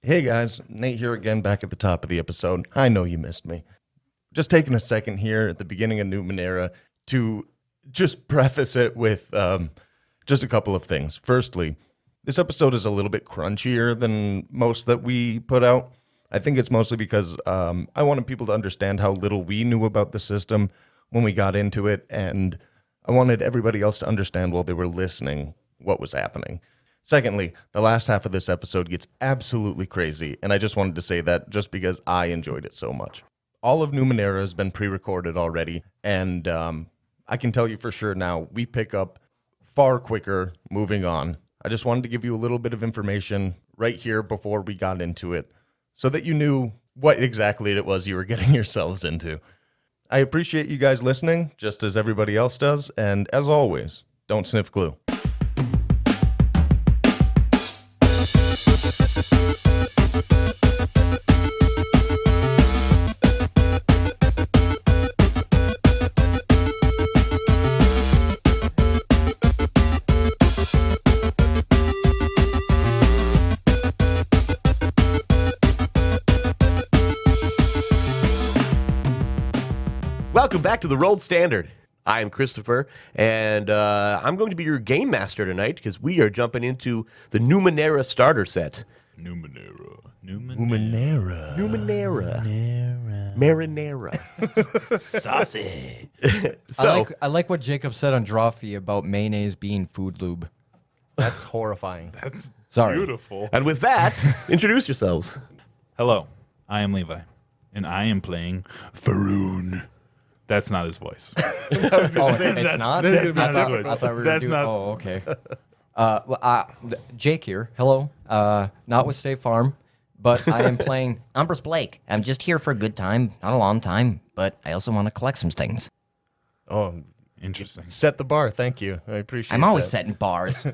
Hey guys, Nate here again back at the top of the episode. I know you missed me. Just taking a second here at the beginning of Numenera to just preface it with just a couple of things. Firstly, this episode is a little bit crunchier than most that we put out. I think it's mostly because I wanted people to understand how little we knew about the system when we got into it, and I wanted everybody else to understand while they were listening what was happening. Secondly, the last half of this episode gets absolutely crazy, and I just wanted to say that just because I enjoyed it so much. All of Numenera has been pre-recorded already, and I can tell you for sure now, we pick up far quicker moving on. I just wanted to give you a little bit of information right here before we got into it, so that you knew what exactly it was you were getting yourselves into. I appreciate you guys listening, just as everybody else does, and as always, don't sniff glue. Welcome back to the Rolled Standard. I am Christopher, and I'm going to be your game master tonight because we are jumping into the Numenera starter set. Numenera. Marinara. Saucy. So, I like what Jacob said on Drawfee about mayonnaise being food lube. That's horrifying. That's Sorry. beautiful. and with that, introduce yourselves. Hello, I am Levi, and I am playing Faroon. That's not his voice. Oh, it's not? That's not his voice. I thought we were That's doing. not. Oh, okay. Jake here. Hello. Not with State Farm, but I am playing I'm Bruce Blake. I'm just here for a good time, not a long time, but I also want to collect some things. Oh, Interesting. set the bar. Thank you. I appreciate it. I'm always setting bars.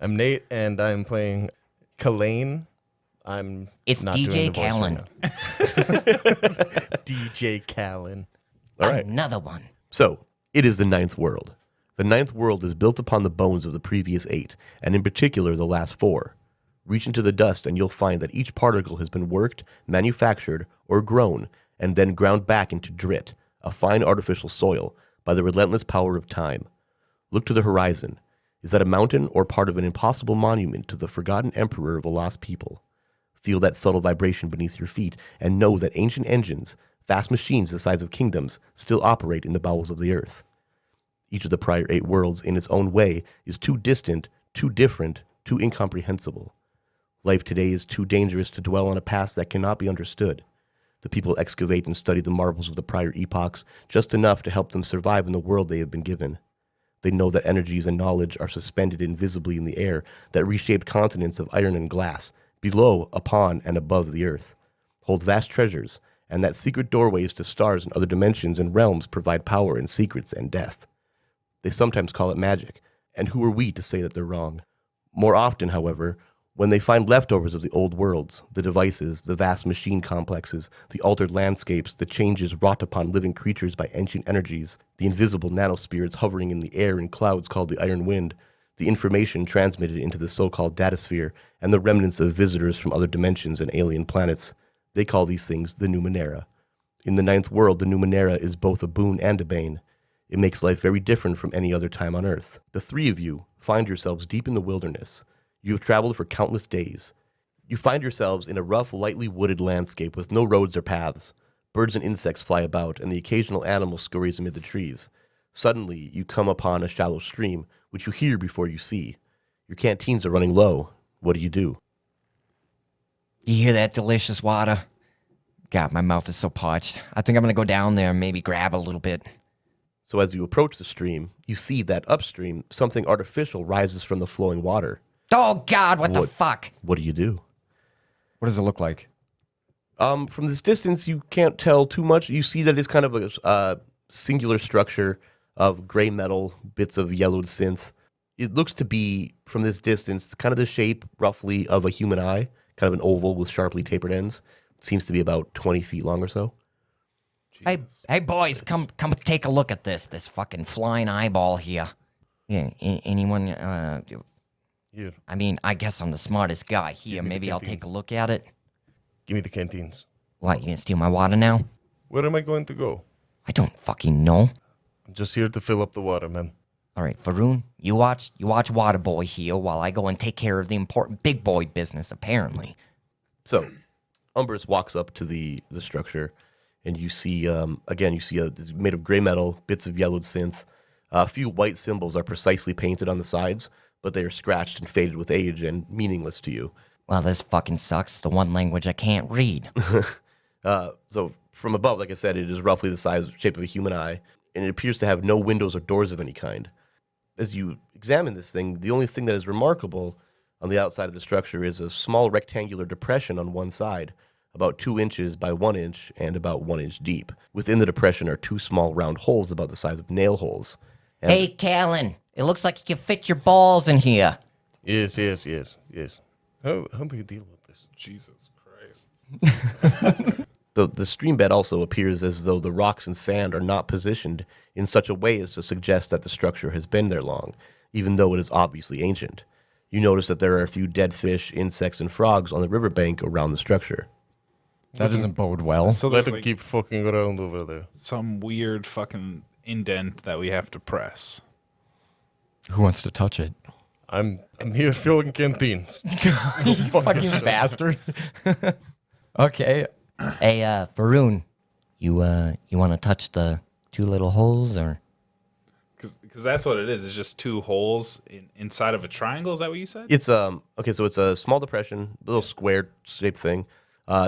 I'm Nate, and I'm playing Kalane. I'm It's not DJ doing the voice Callan. right now. DJ Callan. All right. Another one. So, it is the ninth world. The ninth world is built upon the bones of the previous 8, and in particular the last 4. Reach into the dust and you'll find that each particle has been worked, manufactured, or grown, and then ground back into drit, a fine artificial soil, by the relentless power of time. Look to the horizon. Is that a mountain or part of an impossible monument to the forgotten emperor of a lost people? Feel that subtle vibration beneath your feet and know that ancient engines, vast machines the size of kingdoms, still operate in the bowels of the earth. Each of the prior 8 worlds, in its own way, is too distant, too different, too incomprehensible. Life today is too dangerous to dwell on a past that cannot be understood. The people excavate and study the marvels of the prior epochs just enough to help them survive in the world they have been given. They know that energies and knowledge are suspended invisibly in the air that reshaped continents of iron and glass, below, upon, and above the earth, hold vast treasures, and that secret doorways to stars and other dimensions and realms provide power and secrets and death. They sometimes call it magic, and who are we to say that they're wrong? More often, however, when they find leftovers of the old worlds, the devices, the vast machine complexes, the altered landscapes, the changes wrought upon living creatures by ancient energies, the invisible nanospheres hovering in the air in clouds called the Iron Wind, the information transmitted into the so-called datasphere, and the remnants of visitors from other dimensions and alien planets, they call these things the Numenera. In the ninth world, the Numenera is both a boon and a bane. It makes life very different from any other time on Earth. The 3 of you find yourselves deep in the wilderness. You have traveled for countless days. You find yourselves in a rough, lightly wooded landscape with no roads or paths. Birds and insects fly about, and the occasional animal scurries amid the trees. Suddenly, you come upon a shallow stream, which you hear before you see. Your canteens are running low. What do? You hear that delicious water? God, my mouth is so parched. I think I'm going to go down there and maybe grab a little bit. So as you approach the stream, you see that upstream, something artificial rises from the flowing water. Oh, God, what the fuck? What do? What does it look like? From this distance, you can't tell too much. You see that it's kind of a singular structure of gray metal, bits of yellowed synth. It looks to be, from this distance, kind of the shape, roughly, of a human eye, kind of an oval with sharply tapered ends. Seems to be about 20 feet long or so. Hey, boys, come take a look at this fucking flying eyeball here. Yeah, anyone, You. I mean, I guess I'm the smartest guy here. Maybe I'll take a look at it. Give me the canteens. What, you gonna steal my water now? Where am I going to go? I don't fucking know. I'm just here to fill up the water, man. All right, Faroon, you watch Water Boy here while I go and take care of the important big boy business, apparently. So, Umbrus walks up to the structure, and you see, again, it's made of gray metal, bits of yellowed synth. A few white symbols are precisely painted on the sides, but they are scratched and faded with age and meaningless to you. Well, this fucking sucks. The one language I can't read. So, from above, like I said, it is roughly the size, shape of a human eye, and it appears to have no windows or doors of any kind. As you examine this thing, the only thing that is remarkable on the outside of the structure is a small rectangular depression on one side, about 2 inches by 1 inch and about 1 inch deep. Within the depression are 2 small round holes about the size of nail holes. And Hey, Callan, it looks like you can fit your balls in here. Yes. How do you deal with this? Jesus Christ. the stream bed also appears as though the rocks and sand are not positioned in such a way as to suggest that the structure has been there long, even though it is obviously ancient. You notice that there are a few dead fish, insects, and frogs on the riverbank around the structure. That doesn't bode well. So Let there's him like keep fucking around over there. some weird fucking indent that we have to press. Who wants to touch it? I'm here filling canteens. You fucking bastard. Okay. Hey, Faroon, you want to touch the 2 little holes, or? Because that's what it is. It's just 2 holes inside of a triangle. Is that what you said? It's okay, so it's a small depression, a little square shaped thing,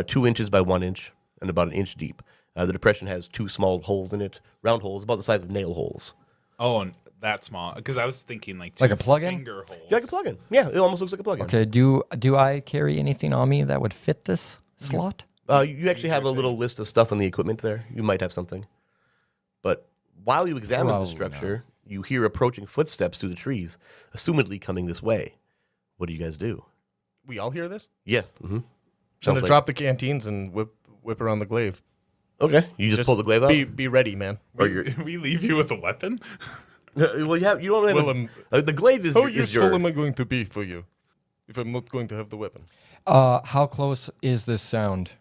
2 inches by 1 inch and about 1 inch deep. The depression has 2 small holes in it, round holes about the size of nail holes. Oh, and that small. Because I was thinking like 2 Like a plug-in? finger holes. Yeah, like a plug-in. Yeah, it almost looks like a plug-in. Okay, do I carry anything on me that would fit this slot? You actually have a little list of stuff on the equipment there. You might have something. But while you examine the Probably structure, you hear approaching footsteps through the trees, assumedly coming this way. What do you guys do? We all hear this? Yeah. Mm-hmm. I'm gonna drop the canteens and whip around the glaive. Okay. You just pull the glaive out? Be ready, man. Or you're, We leave you with a weapon? well, you don't have Well, the glaive is, How is useful your... am I going to be for you if I'm not going to have the weapon? How close is this sound?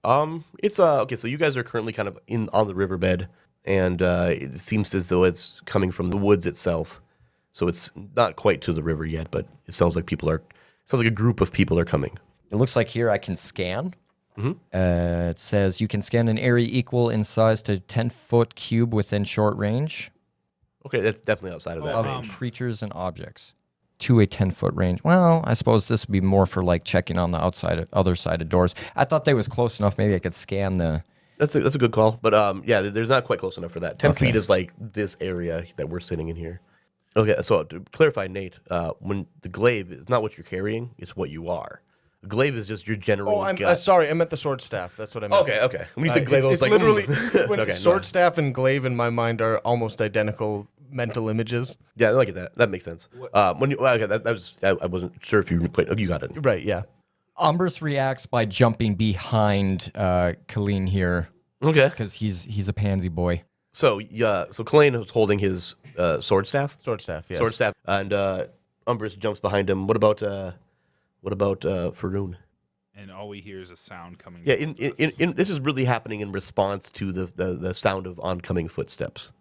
It's okay. So you guys are currently kind of on the riverbed, and it seems as though it's coming from the woods itself. So it's not quite to the river yet, but it sounds like a group of people are coming. It looks like here I can scan. It says you can scan an area equal in size to 10-foot cube within short range Okay, that's definitely outside of that of range. creatures and objects to a 10-foot range. Well, I suppose this would be more for like checking on the other side of doors. I thought they was close enough. Maybe I could scan the. That's a good call, but yeah, there's not quite close enough for that. 10 Okay. feet is like this area that we're sitting in here. Okay, so to clarify, Nate, when the glaive is not what you're carrying, it's what you are. A glaive is just your general. Oh, I'm gut. sorry. I meant the sword staff. That's what I meant. Okay. When you said glaive, I was it's like, literally when Okay, sword no. staff and glaive in my mind are almost identical mental images. Yeah, I like that. That makes sense. When you, okay, that was I wasn't sure if you quite. Oh, you got it. Right? Yeah. Umbrus reacts by jumping behind Colleen here Okay. because he's a pansy boy. So so Kalane was holding his sword staff. Sword staff. Yes. Sword staff, and Umbrus jumps behind him. What about Faroon? And all we hear is a sound coming. Yeah, towards us. in this is really happening in response to the sound of oncoming footsteps.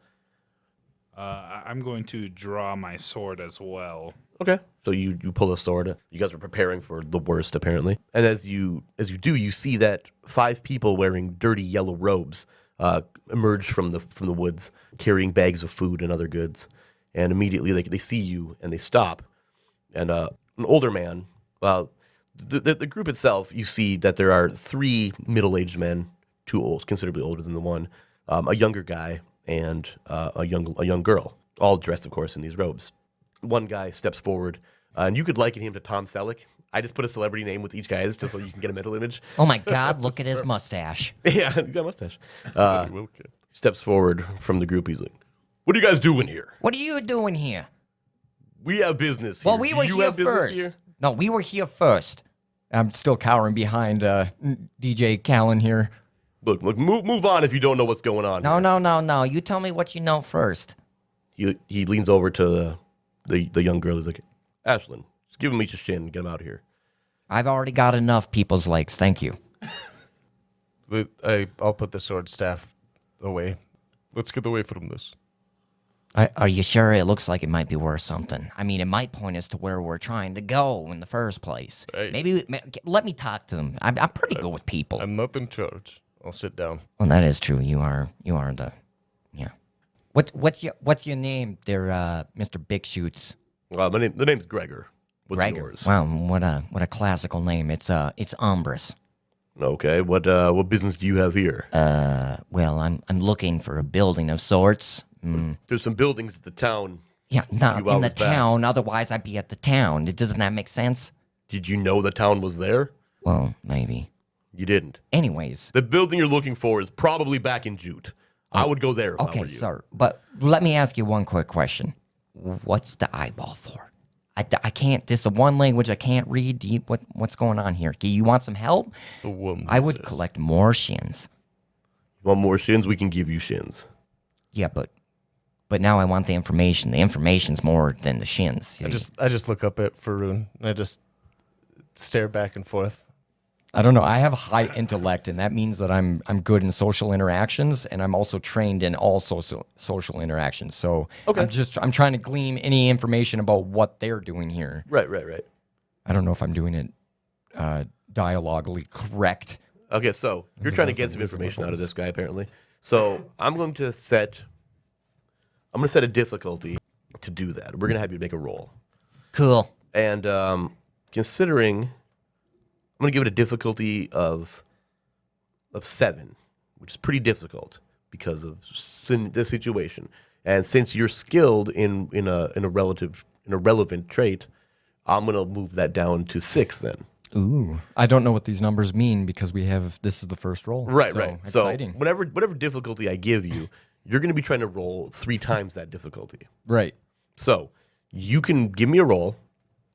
I'm going to draw my sword as well. Okay. So you pull a sword. You guys are preparing for the worst, apparently. And as you do, you see that 5 people wearing dirty yellow robes emerge from the woods, carrying bags of food and other goods. And immediately they see you and they stop. And an older man. The group itself, you see that there are 3 middle-aged men, 2 old, considerably older than the one, a younger guy, and a young girl, all dressed, of course, in these robes. One guy steps forward, and you could liken him to Tom Selleck. I just put a celebrity name with each guy just so you can get a mental image. Oh my God, look at his mustache. Yeah, he's got a mustache. Okay. Steps forward from the group. He's like, "What are you guys doing here? What are you doing here? We have business here. Well, we Do were you here have business first. here?" No, we were here first. I'm still cowering behind DJ Callan here. Look, move on if you don't know what's going on. No. You tell me what you know first. He leans over to the young girl. He's like, "Ashlyn, just give him each a shin and get him out of here." I've already got enough people's legs, thank you. I'll put the sword staff away. Let's get away from this. Are you sure? It looks like it might be worth something. I mean, it might point us to where we're trying to go in the first place. Hey. Maybe let me talk to them. I'm pretty good with people. I'm not in charge. I'll sit down. Well, that is true. You are the, yeah. What's your name there, Mr. Big Shoots? The name's Gregor. What's Gregor. yours? Wow, what a classical name. It's Umbris. Okay, what business do you have here? Well, I'm looking for a building of sorts. There's some buildings at the town. Yeah, not few in the hours back. town. Otherwise, I'd be at the town. Doesn't that make sense? Did you know the town was there? Well, maybe. You didn't. Anyways, The building you're looking for is probably back in Jute. I would go there if I okay, were you. sir. But let me ask you one quick question. What's the eyeball for? I can't. This is the one language I can't read. What's going on here? Do you want some help? The woman I would says. collect more shins. You want more shins? We can give you shins. Yeah, but now I want the information. The information's more than the shins. I just look up at Faroon. And I just stare back and forth. I don't know. I have high intellect, and that means that I'm good in social interactions, and I'm also trained in all social interactions. So I'm trying to glean any information about what they're doing here. Right. I don't know if I'm doing it dialogically correct. Okay, so you're Because trying to that's get the some reason information we're out of fools. this guy, apparently. So I'm going to set a difficulty to do that. We're gonna have you make a roll, Cool. and considering, I'm gonna give it a difficulty of 7, which is pretty difficult because of this situation. And since you're skilled in a relevant trait, I'm gonna move that down to 6 then. Ooh. I don't know what these numbers mean because this is the first roll. Right, So, right. Exciting. So whatever difficulty I give you, you're going to be trying to roll 3 times that difficulty. Right. So you can give me a roll.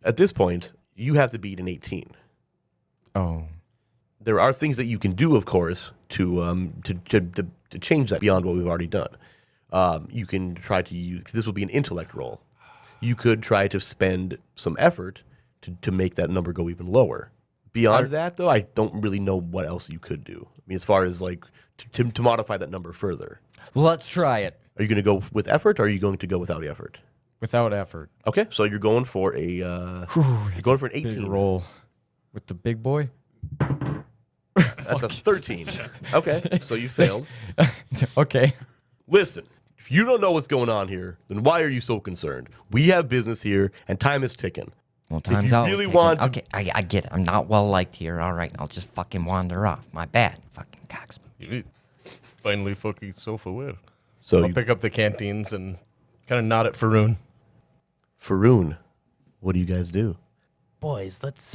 At this point, you have to beat an 18. Oh. There are things that you can do, of course, to change that beyond what we've already done. You can try to use, 'cause this will be an intellect roll. You could try to spend some effort to make that number go even lower. Beyond that, though, I don't really know what else you could do. I mean, as far as like to modify that number further. Well, let's try it Are you going to go with effort, or are you going to go without effort? without effort. Okay, so you're going for you're going for an Big 18. roll with the big boy. That's a 13. Okay, so you failed. Okay. Listen, if you don't know what's going on here, then why are you so concerned? We have business here, and time is ticking. Well, time's you always really ticking. want to- Okay, I get it. I'm not well liked here. All right, I'll just fucking wander off. My bad. Fucking cocks. You finally fucking self-aware. So I'll pick up the canteens and kind of nod at Faroon. Faroon, what do you guys do? Boys, let's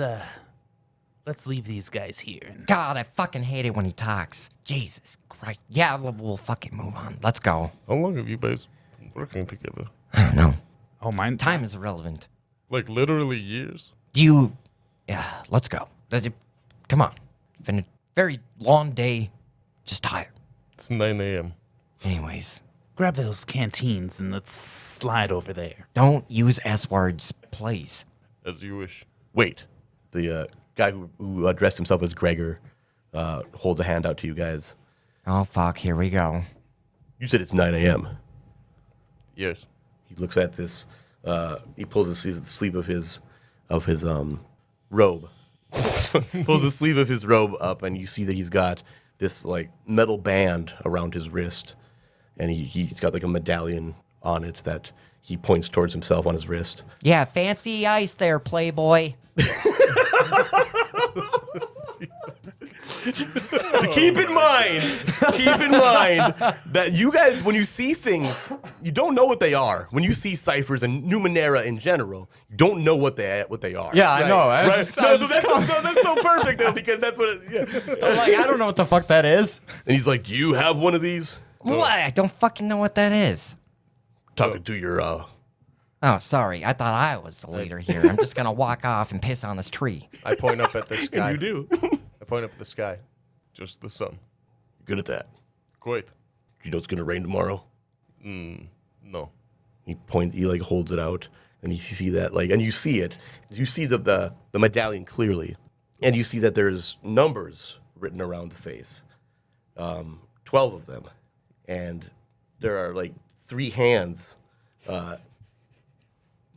leave these guys here. God, I fucking hate it when he talks. Jesus Christ. Yeah, we'll fucking move on. Let's go. How long have you guys been working together? I don't know. Oh, mine. Time is irrelevant. Like literally years? Yeah, let's go. Come on. Been a very long day. Just tired. It's 9 a.m. Anyways, Grab those canteens and let's slide over there. don't use S words, please. As you wish. Wait, the guy who addressed himself as Gregor holds a hand out to you guys. Oh, fuck. Here we go. You said it's 9 a.m. Yes. He looks at this. He pulls the sleeve of his robe. Pulls the sleeve of his robe up, and you see that he's got this like metal band around his wrist, and he's got like a medallion on it that he points towards himself on his wrist. Yeah, fancy ice there, playboy. Keep in mind that you guys, when you see things, you don't know what they are. When you see ciphers and Numenera in general, you don't know what they are. Yeah, I know. Right? That's so perfect though, because that's what I'm like, I don't know what the fuck that is. And he's like, "Do you have one of these?" What? I don't fucking know what that is. Talking to your Oh, sorry. I thought I was the leader here. I'm just gonna walk off and piss on this tree. I point up at the sky. You do. I point up at the sky. Just the sun. Good at that. Quite. You know it's gonna rain tomorrow. No. He like holds it out, and you see that and you see it. You see the medallion clearly, and you see that there's numbers written around the face. 12 of them, and there are like 3 hands.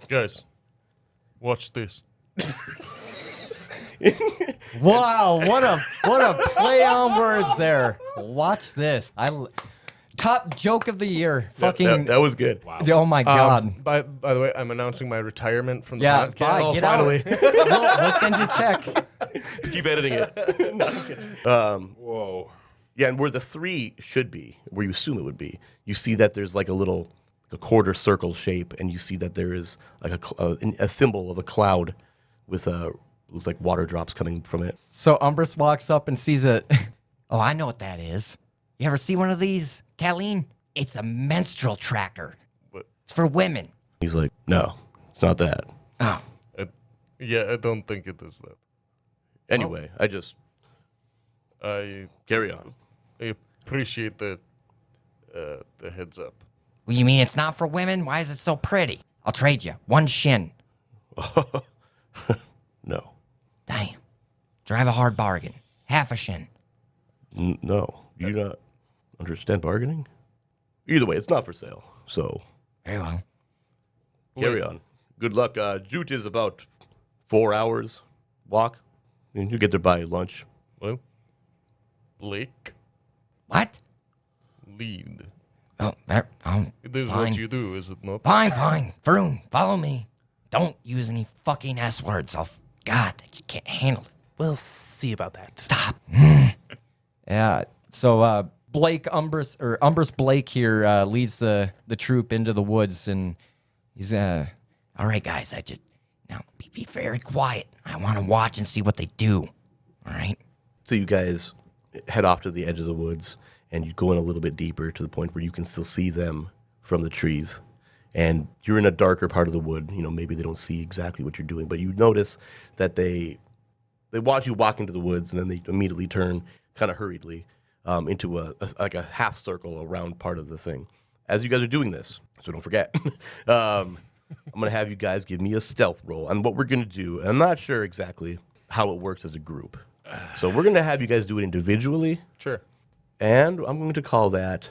Guys, watch this. Wow, what a play on words there. Watch this. Top joke of the year. Fucking. That was good. Wow. Oh my god. By the way, I'm announcing my retirement from the Yeah, podcast. bye. Oh, Get finally. out. We'll send you a check. Just keep editing it. No, I'm kidding. Whoa. Yeah, and where the 3 should be, where you assume it would be, you see that there's like a quarter circle shape, and you see that there is like a symbol of a cloud with looks like water drops coming from it. So Umbris walks up and sees it. Oh, I know what that is. You ever see one of these, Colleen? It's a menstrual tracker. What? It's for women. He's like, no, it's not that. Oh. I don't think it is that. Anyway, I carry on. appreciate the heads up. Well, you mean it's not for women? Why is it so pretty? I'll trade you 1 shin. No. Damn. Drive a hard bargain. Half a shin. No. You do not understand bargaining? Either way, it's not for sale. So Very well. carry on. Good luck. Jute is about 4 hours walk. And you get there by lunch. Well, Blake, What? lead. Oh, It is fine. what you do, is it not? Fine. Varun, follow me. Don't use any fucking S words. God, I just can't handle it. We'll see about that. Stop. Yeah. So Blake Umbris Blake here leads the troop into the woods, and he's All right, guys, now be very quiet. I want to watch and see what they do. All right? So you guys head off to the edge of the woods, and you go in a little bit deeper to the point where you can still see them from the trees. And you're in a darker part of the wood. You know, maybe they don't see exactly what you're doing, but you notice that they watch you walk into the woods, and then they immediately turn kind of hurriedly into a half circle around part of the thing. As you guys are doing this, so don't forget, I'm going to have you guys give me a stealth roll. And what we're going to do, and I'm not sure exactly how it works as a group. So we're going to have you guys do it individually. Sure. And I'm going to call that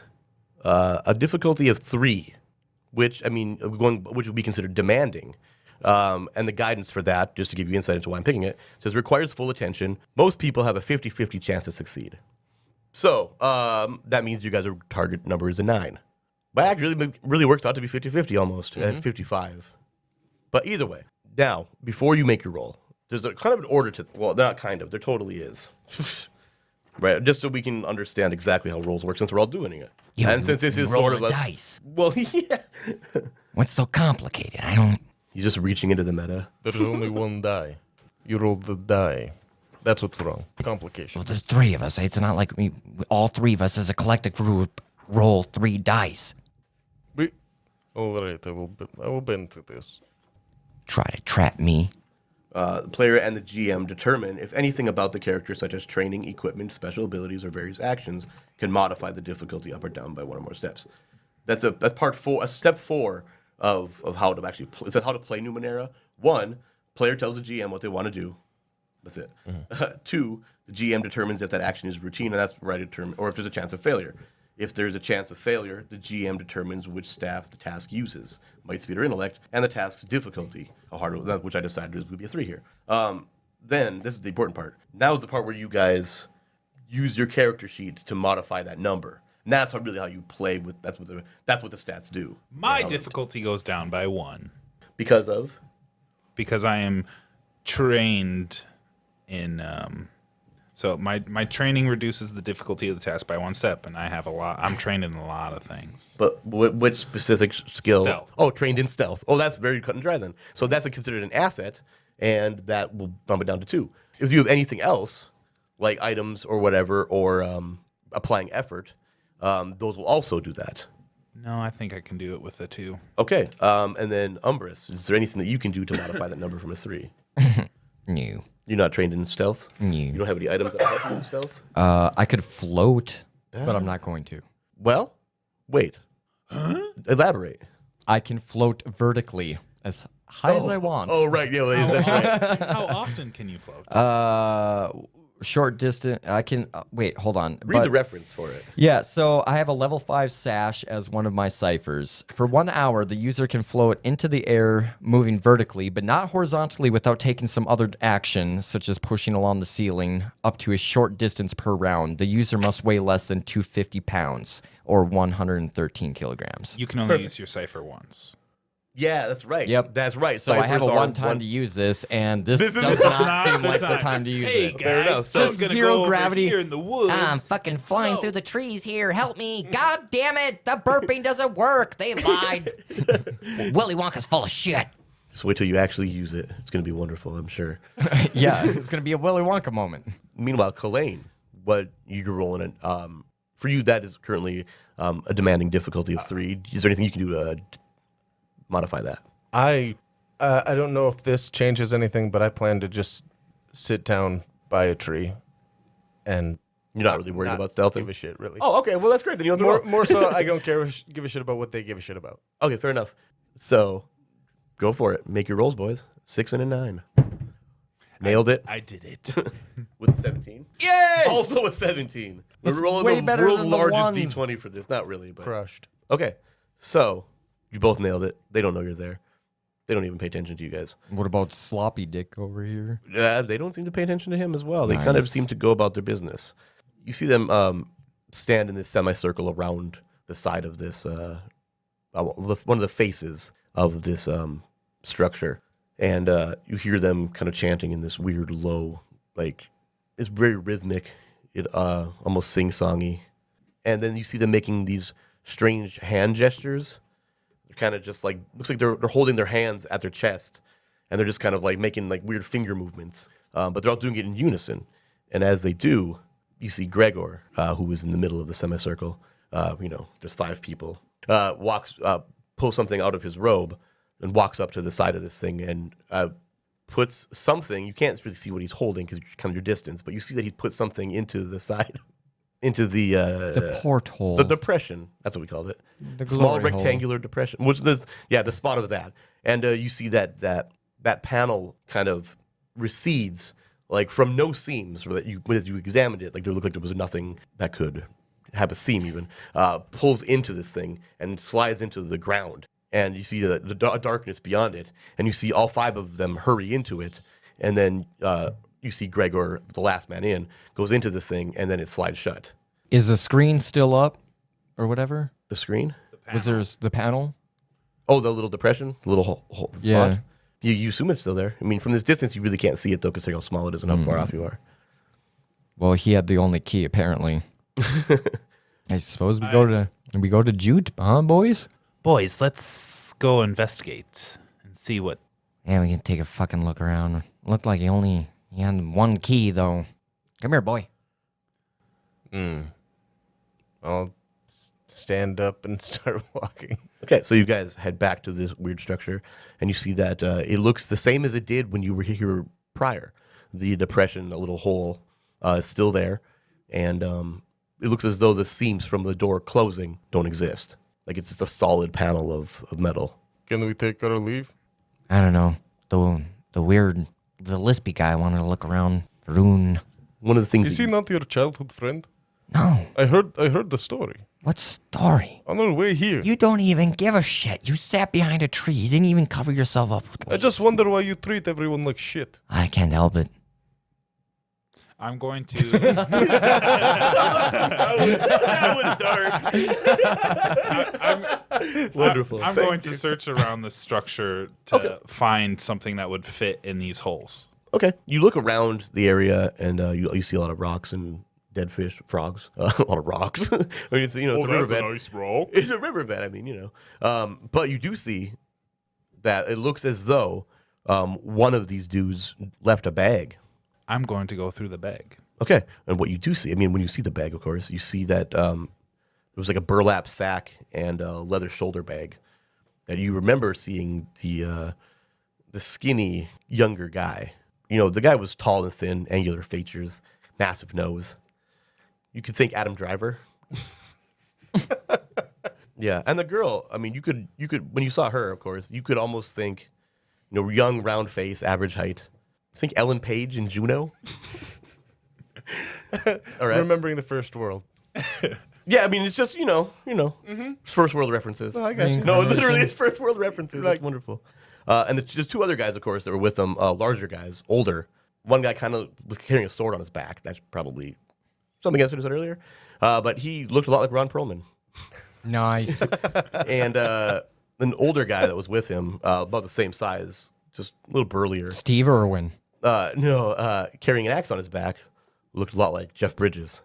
a difficulty of 3, which would be considered demanding. And the guidance for that, just to give you insight into why I'm picking it, says requires full attention. Most people have a 50-50 chance to succeed. So that means you guys' target number is a 9. But actually, really works out to be 50-50 almost, at 55. But either way, now, before you make your roll, there's a kind of an order to, well, not kind of, there totally is. Right, just so we can understand exactly how rolls work, since we're all doing it. Yeah, and since this is roll sort of the a dice. Well, yeah. What's so complicated? I don't. He's just reaching into the meta. There's only one die. You roll the die. That's what's wrong. Complication. Well, there's 3 of us. It's not like all 3 of us as a collective group roll 3 dice. All right, I will bend to this. Try to trap me. The player and the GM determine if anything about the character, such as training, equipment, special abilities, or various actions, can modify the difficulty up or down by 1 or more steps. That's part 4, step 4 of how to actually play. It says how to play Numenera. 1, player tells the GM what they want to do. That's it. 2, the GM determines if that action is routine, and that's right determined, or if there's a chance of failure. If there's a chance of failure, the GM determines which staff the task uses, might, speed, or intellect, and the task's difficulty, which I decided would be a 3 here. Then, this is the important part. Now is the part where you guys use your character sheet to modify that number. And that's really how you play with. That's what the stats do. My difficulty goes down by 1 Because of. because I am trained in. So my training reduces the difficulty of the task by 1 step, and I have a lot. I'm trained in a lot of things. But which specific skill? Stealth. Oh, trained in stealth. Oh, that's very cut and dry then. So that's considered an asset, and that will bump it down to 2. If you have anything else, like items or whatever, or applying effort, those will also do that. No, I think I can do it with a 2. Okay. And then Umbris, is there anything that you can do to modify that number from a 3? No. You're not trained in stealth? No. You don't have any items that help you in stealth? I could float, but I'm not going to. Well, wait. Elaborate. I can float vertically as high as I want. Oh, right. Yeah, that's right. How often can you float? short distance. I can wait. Hold on. Read the reference for it. Yeah, so I have a level 5 sash as one of my ciphers. For 1 hour, the user can float into the air, moving vertically, but not horizontally without taking some other action, such as pushing along the ceiling, up to a short distance per round. The user must weigh less than 250 pounds, or 113 kilograms. You can only use your cipher once. Yeah, that's right. Yep. That's right. So I have a Ciphers are one time to use this, and this does not seem like the time to use it. Fair enough. So I'm gonna zero go over gravity. here in the woods. I'm fucking flying through the trees here. Help me. God damn it. The burping doesn't work. They lied. Willy Wonka's full of shit. Just wait till you actually use it. It's going to be wonderful, I'm sure. Yeah, it's going to be a Willy Wonka moment. Meanwhile, Kalain, what you're rolling in, for you, that is currently a demanding difficulty of 3. Is there anything you can do to modify that? I don't know if this changes anything, but I plan to just sit down by a tree and You're not really worried not about stealthing? give a shit, really. Oh, okay. Well, that's great. Then you don't have to roll. More so, I don't give a shit about what they give a shit about. Okay, fair enough. So, go for it. Make your rolls, boys. 6 and a 9. Nailed it I did it. with 17. Yay! Also a 17. It's We're rolling way the better world's than the largest ones. D20 for this. Not really, but Crushed. okay. So, you both nailed it. They don't know you're there. They don't even pay attention to you guys. What about Sloppy Dick over here? They don't seem to pay attention to him as well. They kind of Nice. seem to go about their business. You see them stand in this semicircle around the side of this, one of the faces of this structure. And you hear them kind of chanting in this weird low, like, it's very rhythmic, it almost sing-songy. And then you see them making these strange hand gestures. They're kind of just like, looks like they're holding their hands at their chest. And they're just kind of like making like weird finger movements. But they're all doing it in unison. And as they do, you see Gregor, who is in the middle of the semicircle. There's 5 people. Pulls something out of his robe and walks up to the side of this thing and puts something. You can't really see what he's holding because you're kind of your distance, but you see that he put something into the side, into the porthole. the depression. That's what we called it. The Small glory hole. rectangular depression, which the spot of that, and you see that panel kind of recedes like from no seams, so that as you examined it, like there looked like there was nothing that could have a seam even, pulls into this thing and slides into the ground. And you see the darkness beyond it, and you see all 5 of them hurry into it, and then you see Gregor, the last man in, goes into the thing, and then it slides shut. Is the screen still up or whatever? The screen? Was there the panel? Oh, the little depression, the little hole spot. Yeah. You assume it's still there. I mean, from this distance, you really can't see it though, considering how small it is and how far off you are. Well, he had the only key apparently. I suppose we go to Jute, huh, boys? Boys, let's go investigate and see what. Yeah, we can take a fucking look around. Looked like he had 1 key, though. Come here, boy. I'll stand up and start walking. Okay, so you guys head back to this weird structure, and you see that it looks the same as it did when you were here prior. The depression, the little hole, is still there, and it looks as though the seams from the door closing don't exist. Like it's just a solid panel of metal. Can we take our leave? I don't know. The lispy guy wanted to look around for Rune. One of the things Is he not your childhood friend? No. I heard the story. What story? On our way here. You don't even give a shit. You sat behind a tree. You didn't even cover yourself up with I just wonder why you treat everyone like shit. I can't help it. I'm going to. that was dark. Wonderful. I'm going to search around the structure to find something that would fit in these holes. Okay, you look around the area and you see a lot of rocks and dead fish, frogs, a lot of rocks. I mean, it's a riverbed. nice rock. It's a riverbed. I mean, but you do see that it looks as though one of these dudes left a bag. I'm going to go through the bag. Okay, and what you do see, I mean, when you see the bag, of course, you see that there was like a burlap sack and a leather shoulder bag. That you remember seeing the skinny younger guy. The guy was tall and thin, angular features, massive nose. You could think Adam Driver. Yeah, and the girl, I mean, you could when you saw her, of course, you could almost think, young, round face, average height. Think Ellen Page and Juno. All right. Remembering the first world. Yeah, I mean, it's just, first world references. I got you. No, literally, it's first world references. That's wonderful. And the two other guys, of course, that were with them, larger guys, older. One guy kind of was carrying a sword on his back. That's probably something I said earlier. But he looked a lot like Ron Perlman. Nice. And an older guy that was with him, about the same size, just a little burlier. Steve Irwin. Carrying an axe on his back, looked a lot like Jeff Bridges.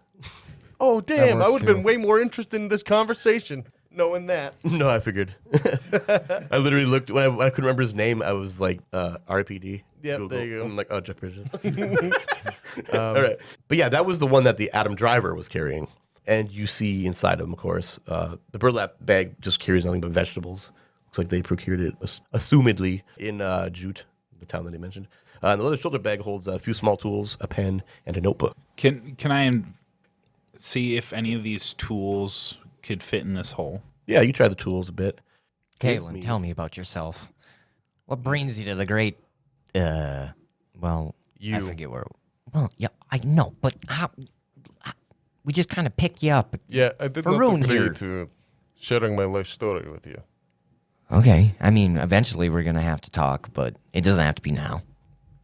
Oh, damn. I works, would have too. been way more interested in this conversation knowing that. No, I figured. I literally looked, when I couldn't remember his name, I was like, RPD. Yep, Google. there you go. I'm like, oh, Jeff Bridges. All right. But yeah, that was the one that the Adam Driver was carrying. And you see inside of him, of course, the burlap bag just carries nothing but vegetables. Looks like they procured it, assumedly, in Jute, the town that he mentioned. And the leather shoulder bag holds a few small tools, a pen, and a notebook. Can I see if any of these tools could fit in this hole? Yeah, you try the tools a bit. Caitlin, tell me about yourself. What brings you to the great, well, I forget where. Well, yeah, I know, but how, we just kind of picked you up. Yeah, I did For not Rune agree here. to sharing my life story with you. Okay, I mean, eventually we're going to have to talk, but it doesn't have to be now.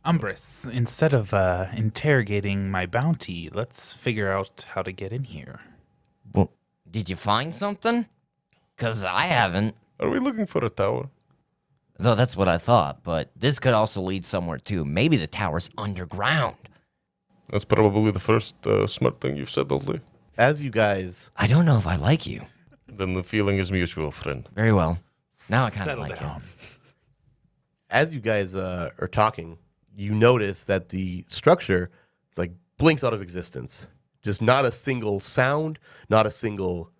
Umbris, instead of interrogating my bounty, let's figure out how to get in here. Well, did you find something? Because I haven't. Are we looking for a tower? Though that's what I thought, but this could also lead somewhere too. Maybe the tower's underground. That's probably the first smart thing you've said all day. As you guys... I don't know if I like you. Then the feeling is mutual, friend. Very well. Now I kind of Settle like down. As you guys are talking, you notice that the structure like blinks out of existence. Just not a single sound, not a single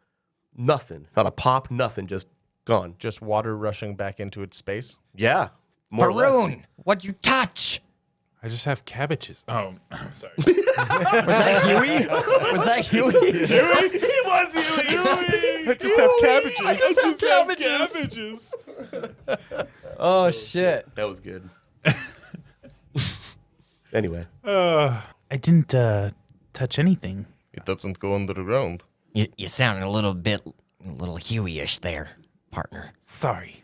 nothing, not a pop, nothing, just gone. Just water rushing back into its space. Yeah, more or less. Varun, what'd you touch? I just have cabbages. Oh, sorry. Was that Huey? Was that Huey? He was Huey. I just have cabbages. I just have cabbages. Oh, shit. That was good. Anyway, I didn't touch anything. It doesn't go underground. You sounded a little Huey-ish there, partner. Sorry.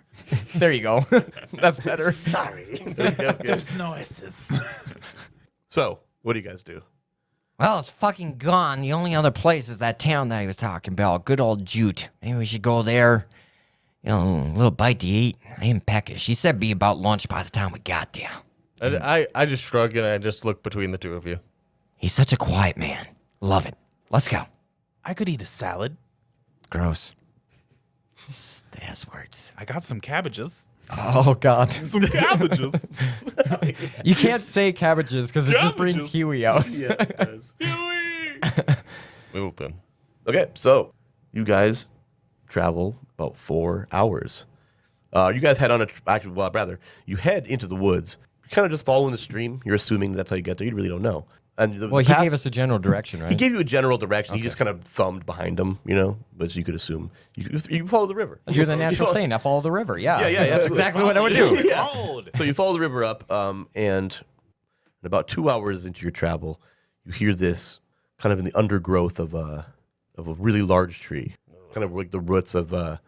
There you go. That's better. sorry. That's good. There's no S's. So, what do you guys do? Well, it's fucking gone. The only other place is that town that he was talking about. Good old Jute. Maybe we should go there. You know, a little bite to eat. I am peckish. She said be about lunch by the time we got there. I just shrug and I just look between the two of you. He's such a quiet man. Love it. Let's go. I could eat a salad. Gross. The S words. I got some cabbages. Oh, God. Some cabbages. You can't say cabbages because it just brings Cabbages. Huey out. Yeah, it does. Milton. Okay, so you guys travel about 4 hours. You guys head on you head into the woods. You kind of just following the stream. You're assuming that's how you get there. You really don't know. And the Well, he path- gave us a general direction, right? He gave you a general direction. You just kind of thumbed behind him, but you could assum you follow the river. You're the natural You follow- thing. I follow the river. Yeah, Yeah, yeah, That's absolutely. exactly what I would do. Yeah. Cold. So you follow the river up, and about 2 hours into your travel, you hear this kind of in the undergrowth of a really large tree, kind of like the roots have the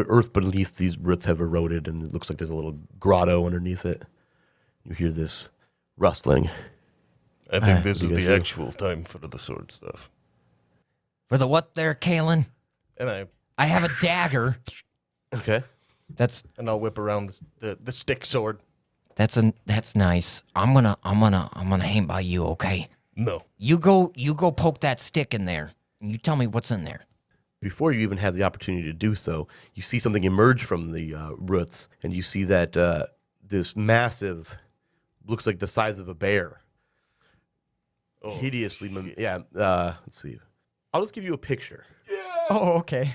earth beneath these roots have eroded, and it looks like there's a little grotto underneath it. You hear this rustling. I think this what is do you the guys do? actual time for the sword stuff. For the what there, Kalen? And I have a dagger. Okay. That's I'll whip around the stick sword. That's nice. I'm gonna hang by you, okay? No. You go poke that stick in there, and you tell me what's in there. Before you even have the opportunity to do so, you see something emerge from the roots, and you see that this massive, looks like the size of a bear, hideously, let's see. I'll just give you a picture. oh, okay.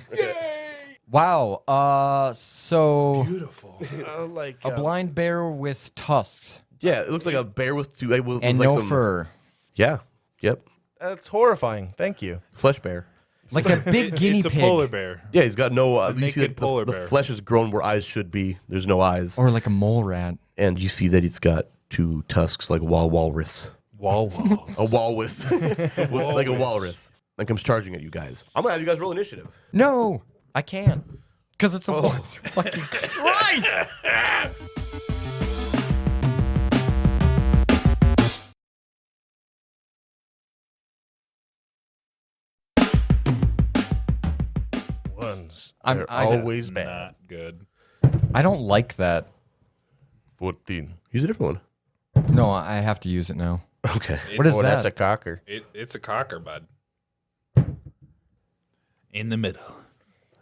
Wow. So Beautiful. Like a blind bear with tusks Yeah, it looks like a bear with two, with and like no some, fur, Yeah, yep, that's horrifying. Thank you. flesh bear. like a big guinea It's a pig, polar bear. Yeah, he's got no. A You see naked that polar the bear. flesh is grown where eyes should be. There's no eyes, or like a mole rat. and you see that he's got two tusks like walrus. Walrus. A walrus, like a walrus, and comes charging at you guys. I'm gonna have you guys roll initiative. No, I can't. Because it's a fucking Christ! Ones. I'm- They're I- always That's bad. not good. I don't like that. 14. Use a different No, I have to use it now. one. Okay. What is Oh, that's that? a cocker. It's a cocker, bud. In the middle.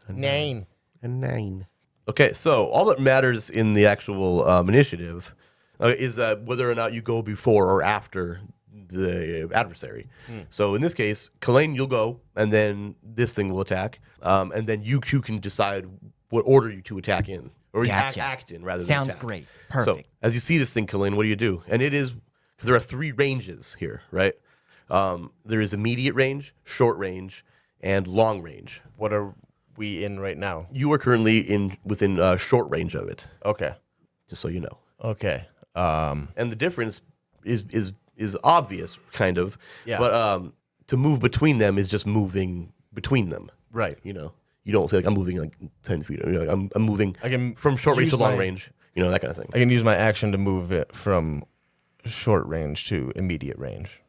9. A 9. Okay, so all that matters in the actual initiative is whether or not you go before or after the adversary. So in this case, Kalain, you'll go, and then this thing will attack, and then you two can decide what order you two attack in, or you Gotcha. act in rather than Sounds attack. great. So Perfect. as you see this thing, Kalain, what do? And it is, because there are 3 ranges here, right? There is immediate range, short range, and long range. What are we in right now? You are currently within short range of it, Okay. just so you know. Okay. And the difference is obvious, kind of. Yeah. But to move between them is just moving between them. Right. You know, you don't say like I'm moving like 10 feet. You're like, I'm moving I can from short range use to long my- range. You know, that kind of thing. I can use my action to move it from short range to immediate range.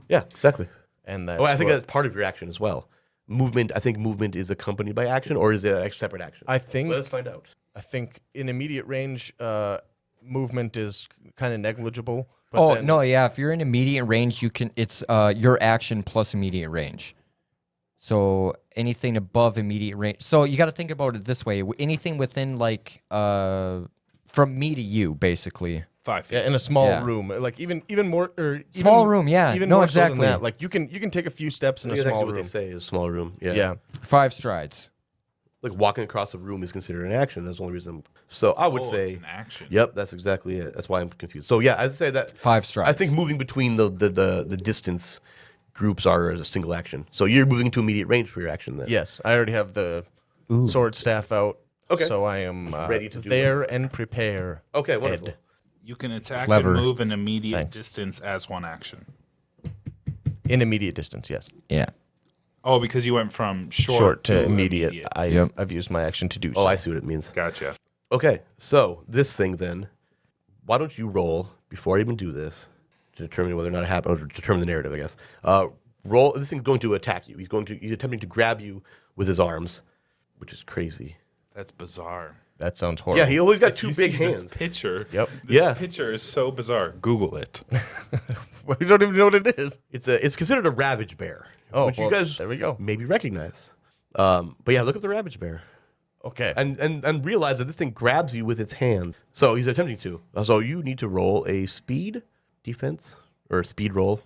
Yeah, exactly. And that's Oh, I think what- that's part of your action as well. Movement. I think movement is accompanied by action, or is it a separate action? I think Let us find out. I think in immediate range, movement is kind of negligible. But then, no, yeah. If you're in immediate range, you can. It's your action plus immediate range. So anything above immediate range. So you got to think about it this way: anything within like from me to you, basically. 5 feet. Yeah, in a small Yeah. room, like even more or Small even, room, yeah. even No, more so than exactly. that. Like you can take a few steps in a That's small actually what room. they say is small room. Yeah. Yeah. 5 strides. Like walking across a room is considered an action. That's the only reason. So I would Oh, say. it's an action. Yep, that's exactly it. That's why I'm confused. So yeah, I'd say that 5 strides. I think moving between the distance groups are as a single action. So you're moving to immediate range for your action then. Yes, I already have the sword staff out. Okay. So I am Ready to do there and prepare. Okay, wonderful. Ed. You can attack Clever. and move an immediate Thanks. distance as one action. In immediate distance, yes. Yeah. Oh, because you went from Short to immediate. Yep. I've used my action to do so. Oh, I see what it means. Gotcha. Okay, so this thing then, why don't you roll before I even do this to determine whether or not it happened, or determine the narrative, I guess. Roll. This thing's going to attack you. He's attempting to grab you with his arms, which is crazy. That's bizarre. That sounds horrible. Yeah, he always got If 2 you big see hands. This picture. Yep. This Yeah. picture is so bizarre. Google it. We don't even know what it is. It's considered a ravage bear. Oh, which well, you guys there we go. maybe recognize. But yeah, look up the ravage bear. Okay. And realize that this thing grabs you with its hands. So he's attempting to. So you need to roll a speed defense or speed roll.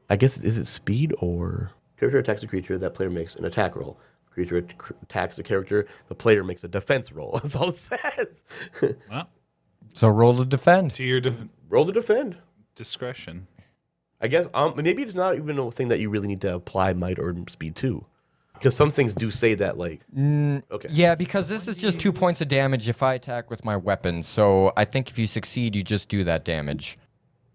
I guess, is it speed or character attacks a creature, that player makes an attack roll. Creature attacks the character, the player makes a defense roll. That's all it says. Well, So roll to defend. to your Roll to defend. discretion. I guess maybe it's not even a thing that you really need to apply might or speed to. Because some things do say that, like, okay. Yeah, because this is just 2 points of damage if I attack with my weapon. So I think if you succeed, you just do that damage.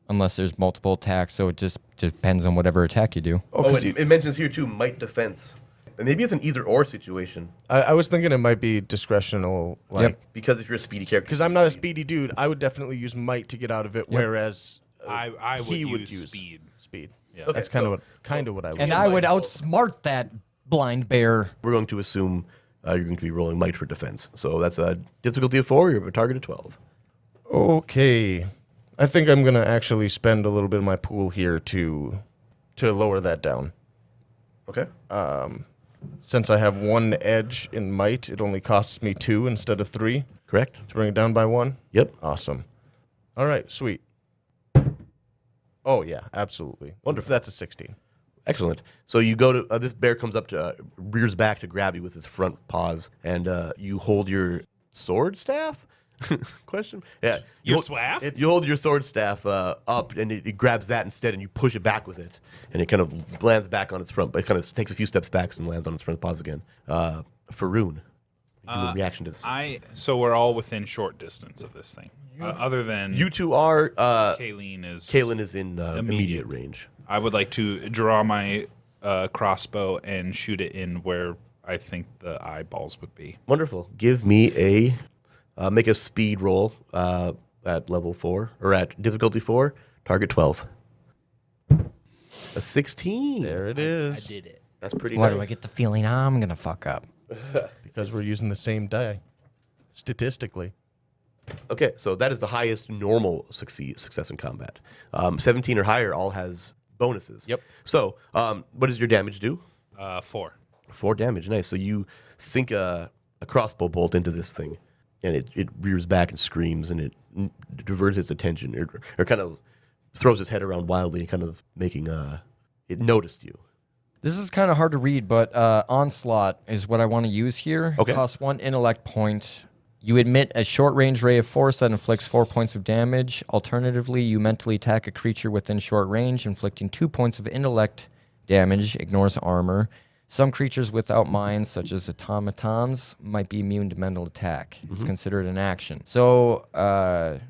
Unless there's multiple attacks, so it just depends on whatever attack you do. Oh, it mentions here too, might defense. And maybe it's an either or situation. I was thinking it might be discretional, like Yep. Because if you're a speedy character. because I'm not a speedy dude. I would definitely use might to get out of it, whereas I would he would use use speed. Speed. Yeah. Okay, That's so- kind of what I would. And do. I would outsmart that blind bear. We're going to assume you're going to be rolling might for defense. So that's a difficulty of 4, you have a target of 12. Okay, I think I'm gonna actually spend a little bit of my pool here to lower that down. Okay. Since I have 1 edge in might, it only costs me 2 instead of 3 Correct? to bring it down by 1. Yep. Awesome. All right, sweet. Oh yeah, absolutely. Wonderful. That's a 16. Excellent. So you go to, this bear comes up to, rears back to grab you with his front paws, and you hold your sword staff? Question? Yeah. Your hold- swaff? You hold your sword staff up, and it grabs that instead, and you push it back with it, and it kind of lands back on its front, but it kind of takes a few steps back and lands on its front paws again. Faroon, You do a reaction to this. So we're all within short distance of this thing. Other than You two are. Kayleen is. Kalen is in immediate range. I would like to draw my crossbow and shoot it in where I think the eyeballs would be. Wonderful. Give me make a speed roll at level 4 or at difficulty 4. Target 12. A 16. There it is. I did it. That's pretty Why nice. do I get the feeling I'm gonna fuck up? Because we're using the same die, statistically. Okay, so that is the highest normal success in combat. 17 or higher all has bonuses. Yep. So, what does your damage do? 4. 4 damage. Nice. So you sink a crossbow bolt into this thing, and it rears back and screams, and it diverts its attention, or kind of throws its head around wildly, kind of making it noticed you. This is kind of hard to read, but Onslaught is what I want to use here. Okay. Costs 1 intellect point. You emit a short-range ray of force that inflicts 4 points of damage. Alternatively, you mentally attack a creature within short range, inflicting 2 points of intellect damage, ignores armor. Some creatures without minds, such as automatons, might be immune to mental attack. It's considered an action. So, I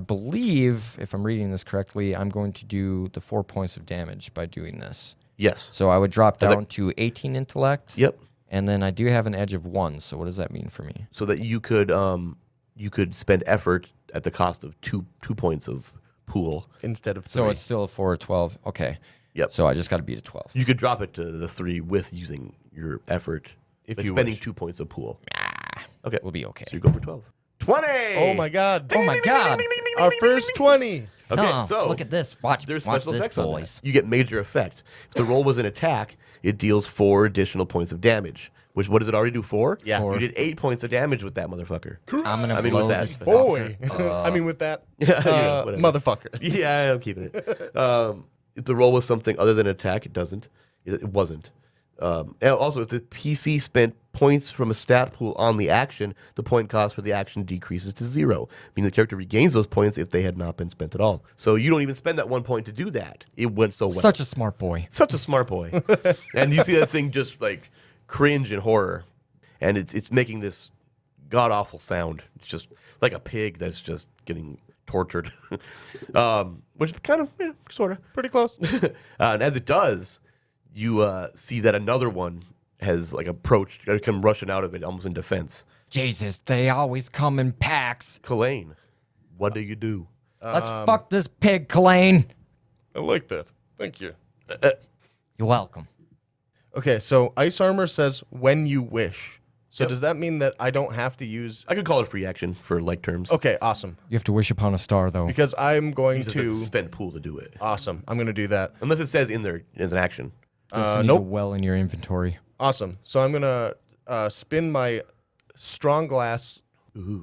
believe, if I'm reading this correctly, I'm going to do the 4 points of damage by doing this. Yes. So I would drop Is that- down to 18 intellect. Yep. And then I do have an edge of 1. So what does that mean for me? So that you could spend effort at the cost of two points of pool. Instead of 3. So it's still a 4 or 12. Okay. Yep. So I just got to beat a 12. You could drop it to the 3 with using your effort, If but you spending wish. 2 points of pool. Ah, Okay. we'll be okay. So you go for 12. 20. Oh my God! Oh my God. Our first 20. Okay, Oh, so look at this. Watch there's this, special effects on that. boys. You get major effect. If the roll was an attack, it deals 4 additional points of damage. Which, what does it already do? 4? Yeah. You 4. did 8 points of damage with that motherfucker. I'm gonna I mean, blow with that- this Boy, fucker. I mean with that whatever. motherfucker. Yeah, I'm keeping it. If the roll was something other than attack, it doesn't. It wasn't. And also, if the PC spent points from a stat pool on the action, the point cost for the action decreases to 0, meaning the character regains those points if they had not been spent at all. So you don't even spend that 1 point to do that. It went so well. Such a smart boy. Such a smart boy. And you see that thing just like cringe in horror, and it's making this god awful sound. It's just like a pig that's just getting tortured, which kind of sort of Pretty close. and as it does, you see that another one has like approached, come rushing out of it almost in defense. Jesus, they always come in packs. Kalain, what do you do? Let's fuck this pig, Kalain. I like that. Thank you. You're welcome. Okay, so ice armor says when you wish. So does that mean that I don't have to use? I could call it a free action for like terms. Okay, awesome. You have to wish upon a star, though. Because I'm going You just have to to. spend pool to do it, Awesome. I'm going to do that. unless it says in there as an action. You also need nope. a well in your inventory. Awesome. So I'm going to spin my strong glass,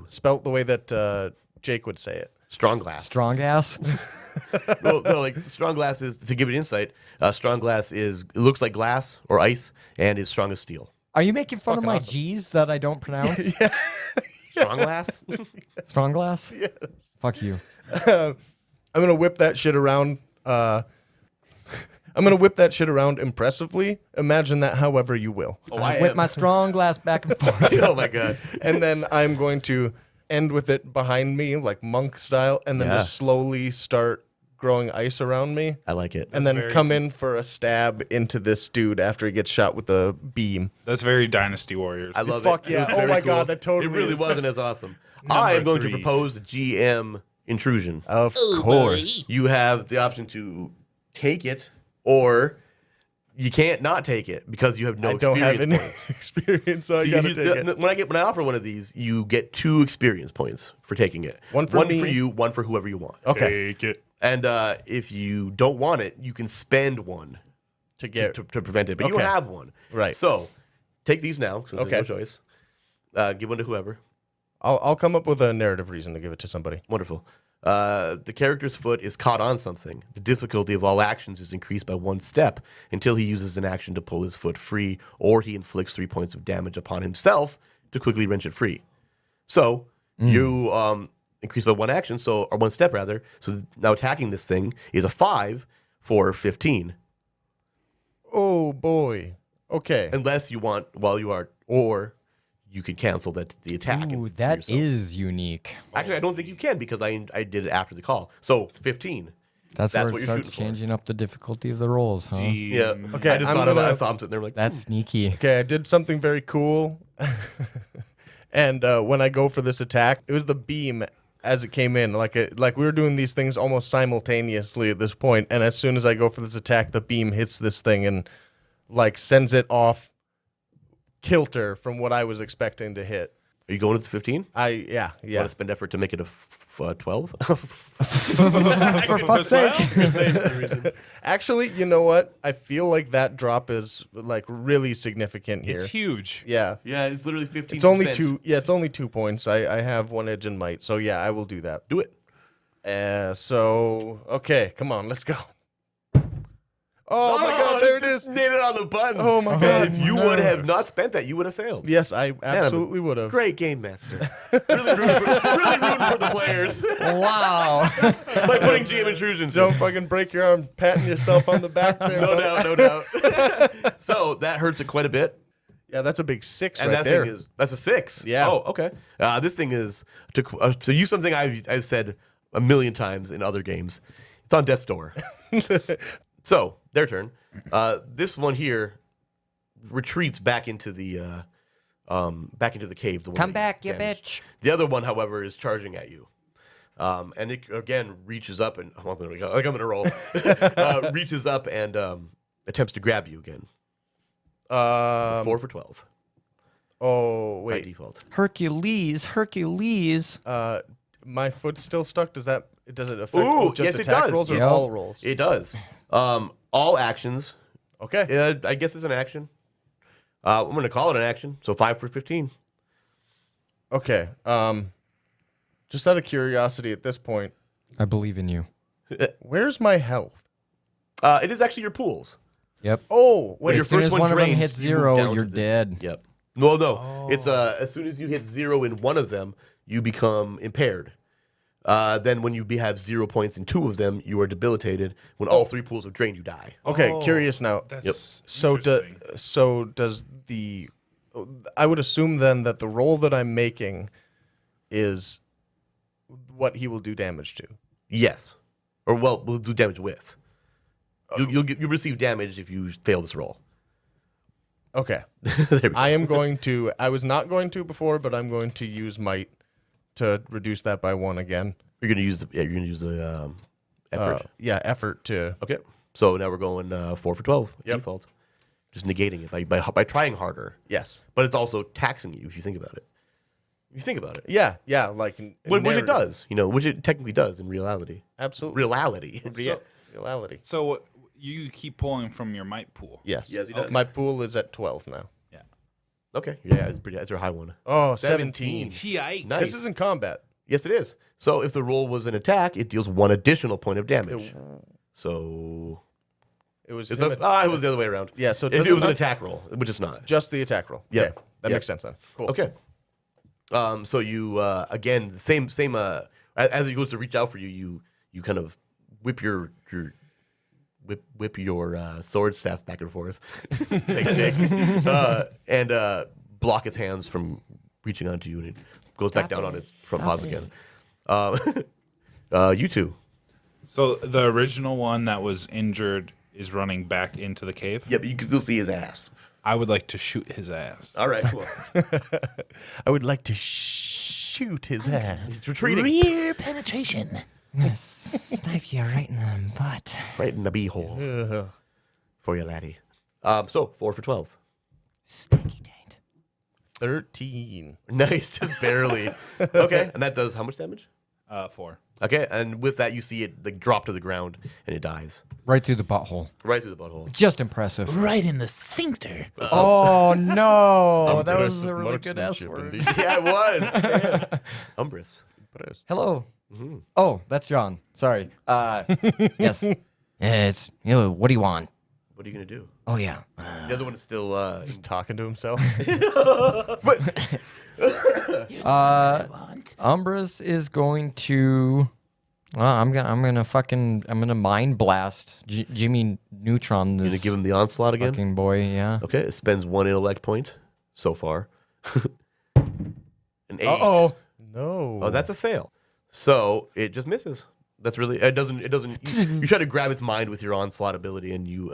spelt the way that Jake would say it. Strong glass. Strong ass? No, like strong glass is, to give it insight, strong glass is, it looks like glass or ice and is strong as steel. Are you making fun of my awesome. G's that I don't pronounce? Strong glass? Strong glass? Yes. Fuck you. I'm going to whip that shit around. I'm going to whip that shit around impressively. Imagine that however you will. Oh, I whip my strong glass back and forth. Oh my god. And then I'm going to end with it behind me, like monk style, and then Yeah. just slowly start growing ice around me. I like it. And then very come in for a stab into this dude after he gets shot with the beam. That's very Dynasty Warriors. I love Fuck it. yeah. It was Oh very my God, that totally It really is. wasn't as awesome. I am going 3. to propose a GM intrusion. Of course. You have the option to take it, or you can't not take it because you have no I don't have experience any points. experience, so I So gotta you- take it. when I offer one of these, you get 2 experience points for taking it. One for me. you, one for whoever you want. Okay. Take it. And if you don't want it, you can spend one To get to prevent it, but you Okay. don't have one. Right. So take these now. So Okay. there's no choice. Give one to whoever. I'll come up with a narrative reason to give it to somebody. Wonderful. The character's foot is caught on something. The difficulty of all actions is increased by 1 step until he uses an action to pull his foot free, or he inflicts 3 points of damage upon himself to quickly wrench it free. So you increase by 1 action, or 1 step rather. So now attacking this thing is a 5 for 15, Oh boy. Okay. unless you want while you are, or you can cancel the attack. Ooh, for that yourself. is unique. Actually, I don't think you can because I did it after the call. So 15. That's That's where what it you're starts shooting for. changing up the difficulty of the rolls, huh? Yeah. Okay, I just I'm thought about. gonna- I saw him sitting there like That's sneaky. Okay, I did something very cool. And when I go for this attack, it was the beam as it came in. Like we were doing these things almost simultaneously at this point. And as soon as I go for this attack, the beam hits this thing and like sends it off kilter from what I was expecting to hit. Are you going with the 15? Yeah. Want to spend effort to make it a 12? For fuck's sake. Actually, you know what? I feel like that drop is like really significant here. It's huge. Yeah. Yeah, it's literally 15. It's only 2. Yeah, it's only 2 points. I have 1 edge and might. So yeah, I will do that. Do it. Okay, come on, let's go. Oh my god, there it is. Just nailed it on the button. Oh my god. If you would have not spent that, you would have failed. Yes, I absolutely would have. Great game master. really rooting for the players Wow. by putting GM intrusions. Don't fucking break your arm patting yourself on the back there. No buddy. doubt, no doubt. So that hurts it quite a bit. Yeah, that's a big 6 And right that there. thing that's a 6. Yeah. Oh, okay. This thing is to use something I've said a million times in other games. It's on death's door. So their turn. This one here retreats back into the cave. The one Come that back, you damaged. bitch. The other one, however, is charging at you. And it again reaches up and I'm gonna roll. Reaches up and attempts to grab you again. 4 for 12 Oh, by wait. default. Hercules. My foot's still stuck. Does it affect Ooh, just yes, it attack does. rolls or Yep. all rolls? It does. All actions. Okay. I guess it's an action. I'm gonna call it an action. So 5 for 15. Okay. Just out of curiosity at this point, I believe in you. where's my health? It is actually your pools. Yep. Oh, wait. your As soon first as one one of them drains, hits you move 0, down you're to the- dead. Yep. No. It's as soon as you hit 0 in one of them, you become impaired. Then when you have 0 points in 2 of them, you are debilitated. When all 3 pools have drained, you die. Okay, Oh, curious now. That's So does the I would assume then that the roll that I'm making is what he will do damage to. Yes. Or well, we'll do damage with. You'll receive damage if you fail this roll. Okay. There we go. I was not going to before, but I'm going to use might to reduce that by 1 again. You're gonna use the effort. Effort to Okay. So now we're going 4 for 12 Yep. default. Just negating it by trying harder. yes. But it's also taxing you if you think about it. If you think about it. Yeah, like in Which it narrative. does, which it technically does in reality. Absolutely. Reality. Reality. So you keep pulling from your might pool. Yes. Yes, he does. My pool is at 12 now. Yeah. Okay. Yeah, that's a high one. Oh, 17. 17. Yikes. Nice. This isn't combat. Yes, it is. So if the roll was an attack, it deals 1 additional point of damage. So It was it him was at- the other way around. Yeah, so if does it it was an not- attack roll, which it's not. just the attack roll. Yeah. Okay. That Yeah. makes sense then. Cool. Okay. So you again the same as it goes to reach out for you, you kind of whip your sword staff back and forth, Thanks, Jake. And block its hands from reaching onto you, and it goes back down on its front paws again. You two. So the original one that was injured is running back into the cave. Yeah, but you can still see his ass. I would like to shoot his ass. All right, cool. I would like to shoot his ass. He's retreating Rear penetration. I'm gonna snipe you right in the butt. right in the beehole for you, laddie. So 4 for 12. Stinky taint. 13. Nice, just barely. Okay, and that does how much damage? 4. Okay, and with that, you see it like drop to the ground and it dies Right through the butthole. right through the butthole. Just impressive. Right in the sphincter. Oh, no. That was a really good S word. Yeah, it was. Umbrus. Hello. Oh, that's John. Sorry. Yes. It's, what do you want? What are you gonna do? Oh, yeah. The other one is still. He's talking to himself. Umbris is going to. Well, I'm gonna mind blast Jimmy Neutron. You This gonna give him the onslaught again? fucking boy. Yeah. Okay, it spends 1 intellect point so far. An 8. Uh-oh. No. Oh, that's a fail. So it just misses. That's really it. Doesn't you try to grab its mind with your onslaught ability, and you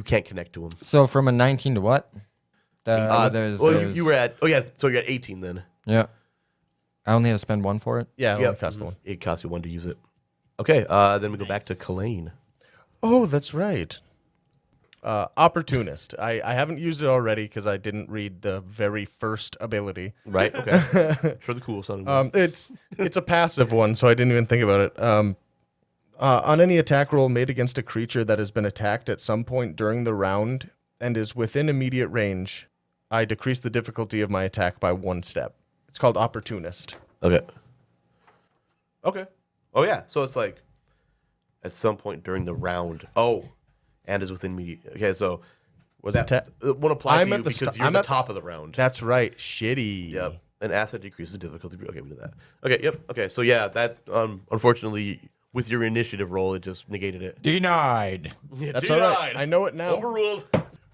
can't connect to him. So from a 19 to what? You were at so you're at 18 then. Yeah. I only had to spend 1 for it. Yeah, it Yep. only cost 1. It costs you 1 to use it. Okay, then we go back to Kalain. Oh, that's right. Opportunist. I haven't used it already because I didn't read the very first ability. Right? Okay. For the cool sounding one. It's a passive one, so I didn't even think about it. On any attack roll made against a creature that has been attacked at some point during the round and is within immediate range, I decrease the difficulty of my attack by 1 step. It's called Opportunist. Okay. Oh yeah. So it's like at some point during the round. Oh, and is within me. Okay, so Was it? it won't apply I'm to at you the because st- you're I'm at at the top of the round. That's right. Shitty. Yep. An asset decreases the difficulty. Okay, we did that. Okay. Yep. Okay. So yeah, that unfortunately with your initiative roll, it just negated it. Denied. That's all right. I know it now. Overruled.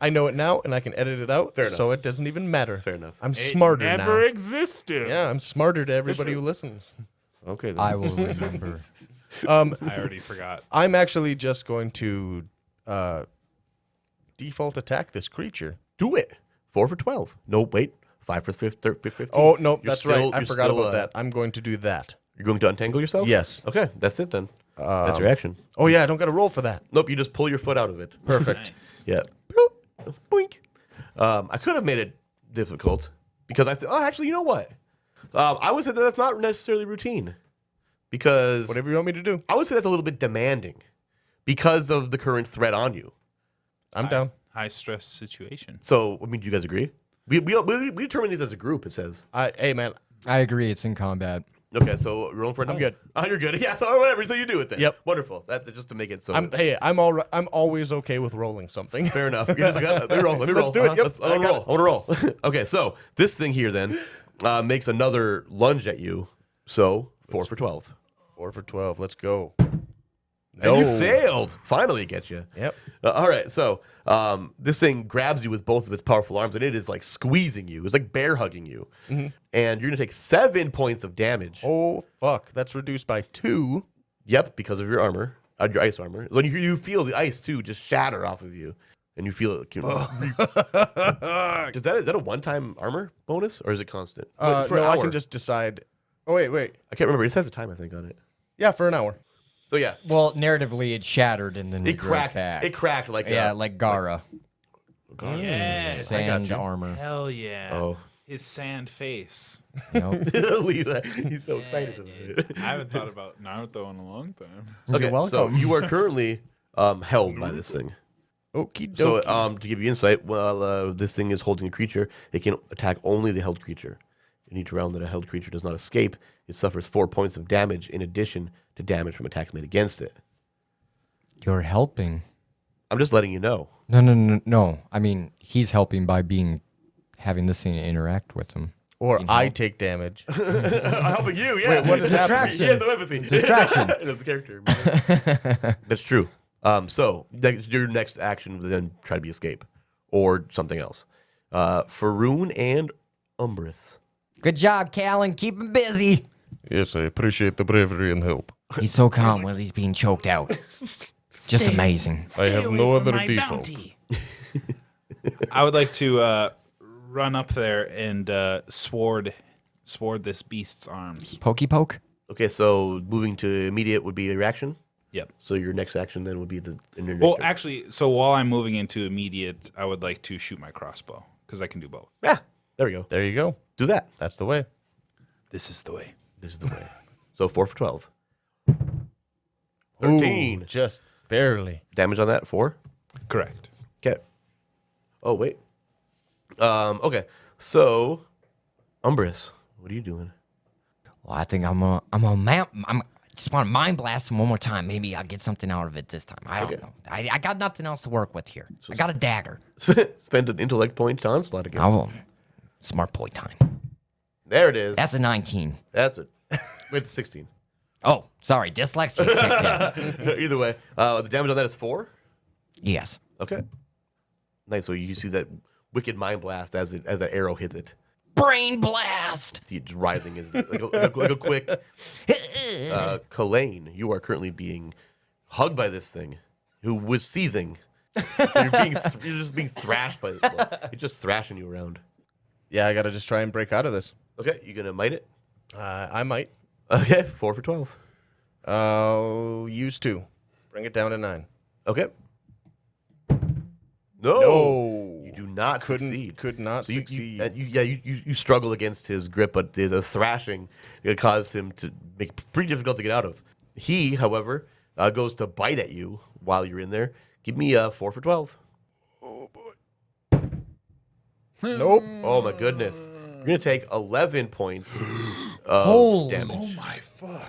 I know it now, and I can edit it out. Fair enough. So it doesn't even matter. Fair enough. I'm smarter now. Never existed. Yeah, I'm smarter to everybody who listens. Okay. Then. I will remember. I already forgot. I'm actually just going to default attack this creature. Do it. 4 for 12. No, wait. 5 for 15. Oh, no, You're that's still- right. I you're forgot still, about that. I'm going to do that. You're going to untangle yourself? Yes. Okay, that's it then. That's your action. Oh, yeah, I don't got to roll for that. Nope, you just pull your foot out of it. Perfect. Nice. Yeah. Bloop. Boink. I could have made it difficult because I said, oh, actually, you know what? I would say that that's not necessarily routine because Whatever you want me to do. I would say that's a little bit demanding because of the current threat on you. I'm down. High stress situation. So, I mean, do you guys agree? We determine these as a group, it says. Hey, man. I agree. It's in combat. Okay, so rolling for a 9. good. Oh, you're good. Yeah, so whatever. So you do it then. Yep. Wonderful. That's just to make it so. I'm always okay with rolling something. Fair enough. You're just like, let me roll. Let me roll. Let's do it. Yep, I want to roll. Okay, so this thing here then makes another lunge at you. So 4 for 12. 4 for 12. Let's go. And you failed. Finally, it gets you. Yep. All right, so this thing grabs you with both of its powerful arms, and it is like squeezing you. It's like bear hugging you, and you're gonna take 7 points of damage. Oh, fuck. That's reduced by 2. Yep, because of your armor, your ice armor. When you feel the ice too just shatter off of you, and you feel it. Is that a one-time armor bonus or is it constant? For an No, I hour. can just decide. Oh, wait. I can't remember. It says a time I think on it. Yeah, for an hour. So yeah, Well, narratively, it shattered and then it grew cracked. back. It cracked like like Gara. Yes. Sand armor. Hell yeah. Oh. His sand face. Nope. Leave that. He's so excited about it. I haven't thought about Naruto in a long time. Okay, You're welcome. so you are currently held by this thing. Okie So dokie. to give you insight, while this thing is holding a creature, it can attack only the held creature. In each round that a held creature does not escape, it suffers 4 points of damage in addition to damage from attacks made against it. You're helping. I'm just letting you know. No. I mean, he's helping by having this thing interact with him. Or I take damage. I'm helping you, yeah. Wait, what is happening? Distraction. Yeah, the empathy. Distraction. Of the character. That's true. So your next action would then try to be escape or something else. Faroon and Umbrus. Good job, Callan. Keep him busy. Yes, I appreciate the bravery and help. He's so calm when he's being choked out. Just amazing. I have no other default. I would like to run up there and sword this beast's arms. Pokey poke? Okay, so moving to immediate would be your action. Yep. So your next action then would be Well, actually, so while I'm moving into immediate, I would like to shoot my crossbow because I can do both. yeah, there we go. There you go. Do that. That's the way. This is the way. This is the way. So 4 for 12. 13. Ooh, just barely. Damage on that, 4. Correct. Okay. Oh, wait. Okay. So, Umbrus, what are you doing? Well, I think I just want to mind blast him one more time. Maybe I'll get something out of it this time. I don't Okay. know. I got nothing else to work with here. I got a dagger. Spend an intellect point to onslaught again. I will. Smart boy time. There it is. That's a 19. That's it. It's 16. Oh, sorry. Dyslexia kicked in. Either way. The damage on that is 4. Yes. Okay. Nice. So you see that wicked mind blast as that arrow hits it. Brain blast. He's writhing his like a quick. Kalain, you are currently being hugged by this thing, who was seizing. So you're just being thrashed by it. It's just thrashing you around. Yeah, I gotta just try and break out of this. Okay, you gonna might it? I might. Okay, 4 for 12. I'll use 2. Bring it down to 9. Okay. No. No. You do not succeed. Could not So succeed. you struggle against his grip, but the thrashing caused him to make it pretty difficult to get out of. He, however, goes to bite at you while you're in there. Give me 4 for 12. Oh, boy. Nope. Oh, my goodness. You're going to take 11 points of Holy damage.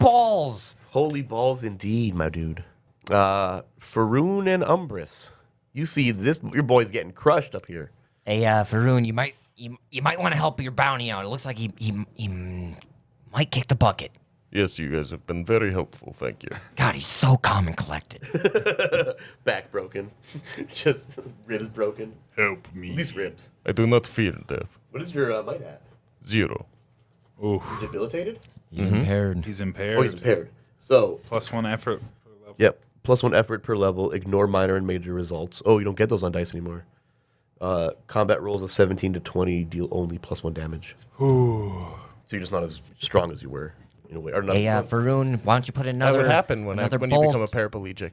balls. Holy balls indeed, my dude. Faroon and Umbris. You see this, your boy's getting crushed up here. Hey, Faroon, you might want to help your bounty out. It looks like he might kick the bucket. Yes, you guys have been very helpful. Thank you. God, he's so calm and collected. Back broken. Just ribs broken. Help me. These ribs. I do not fear death. What is your might at? 0. Oof. Debilitated? He's impaired. He's impaired. Oh, he's impaired. So, +1 effort per level. yep. +1 effort per level. Ignore minor and major results. Oh, you don't get those on dice anymore. Combat rolls of 17 to 20 deal only +1 damage. So you're just not as strong as you were. In a way. Or not Hey, as strong. Faroon, why don't you put That another would happen when another you bolt? become a paraplegic.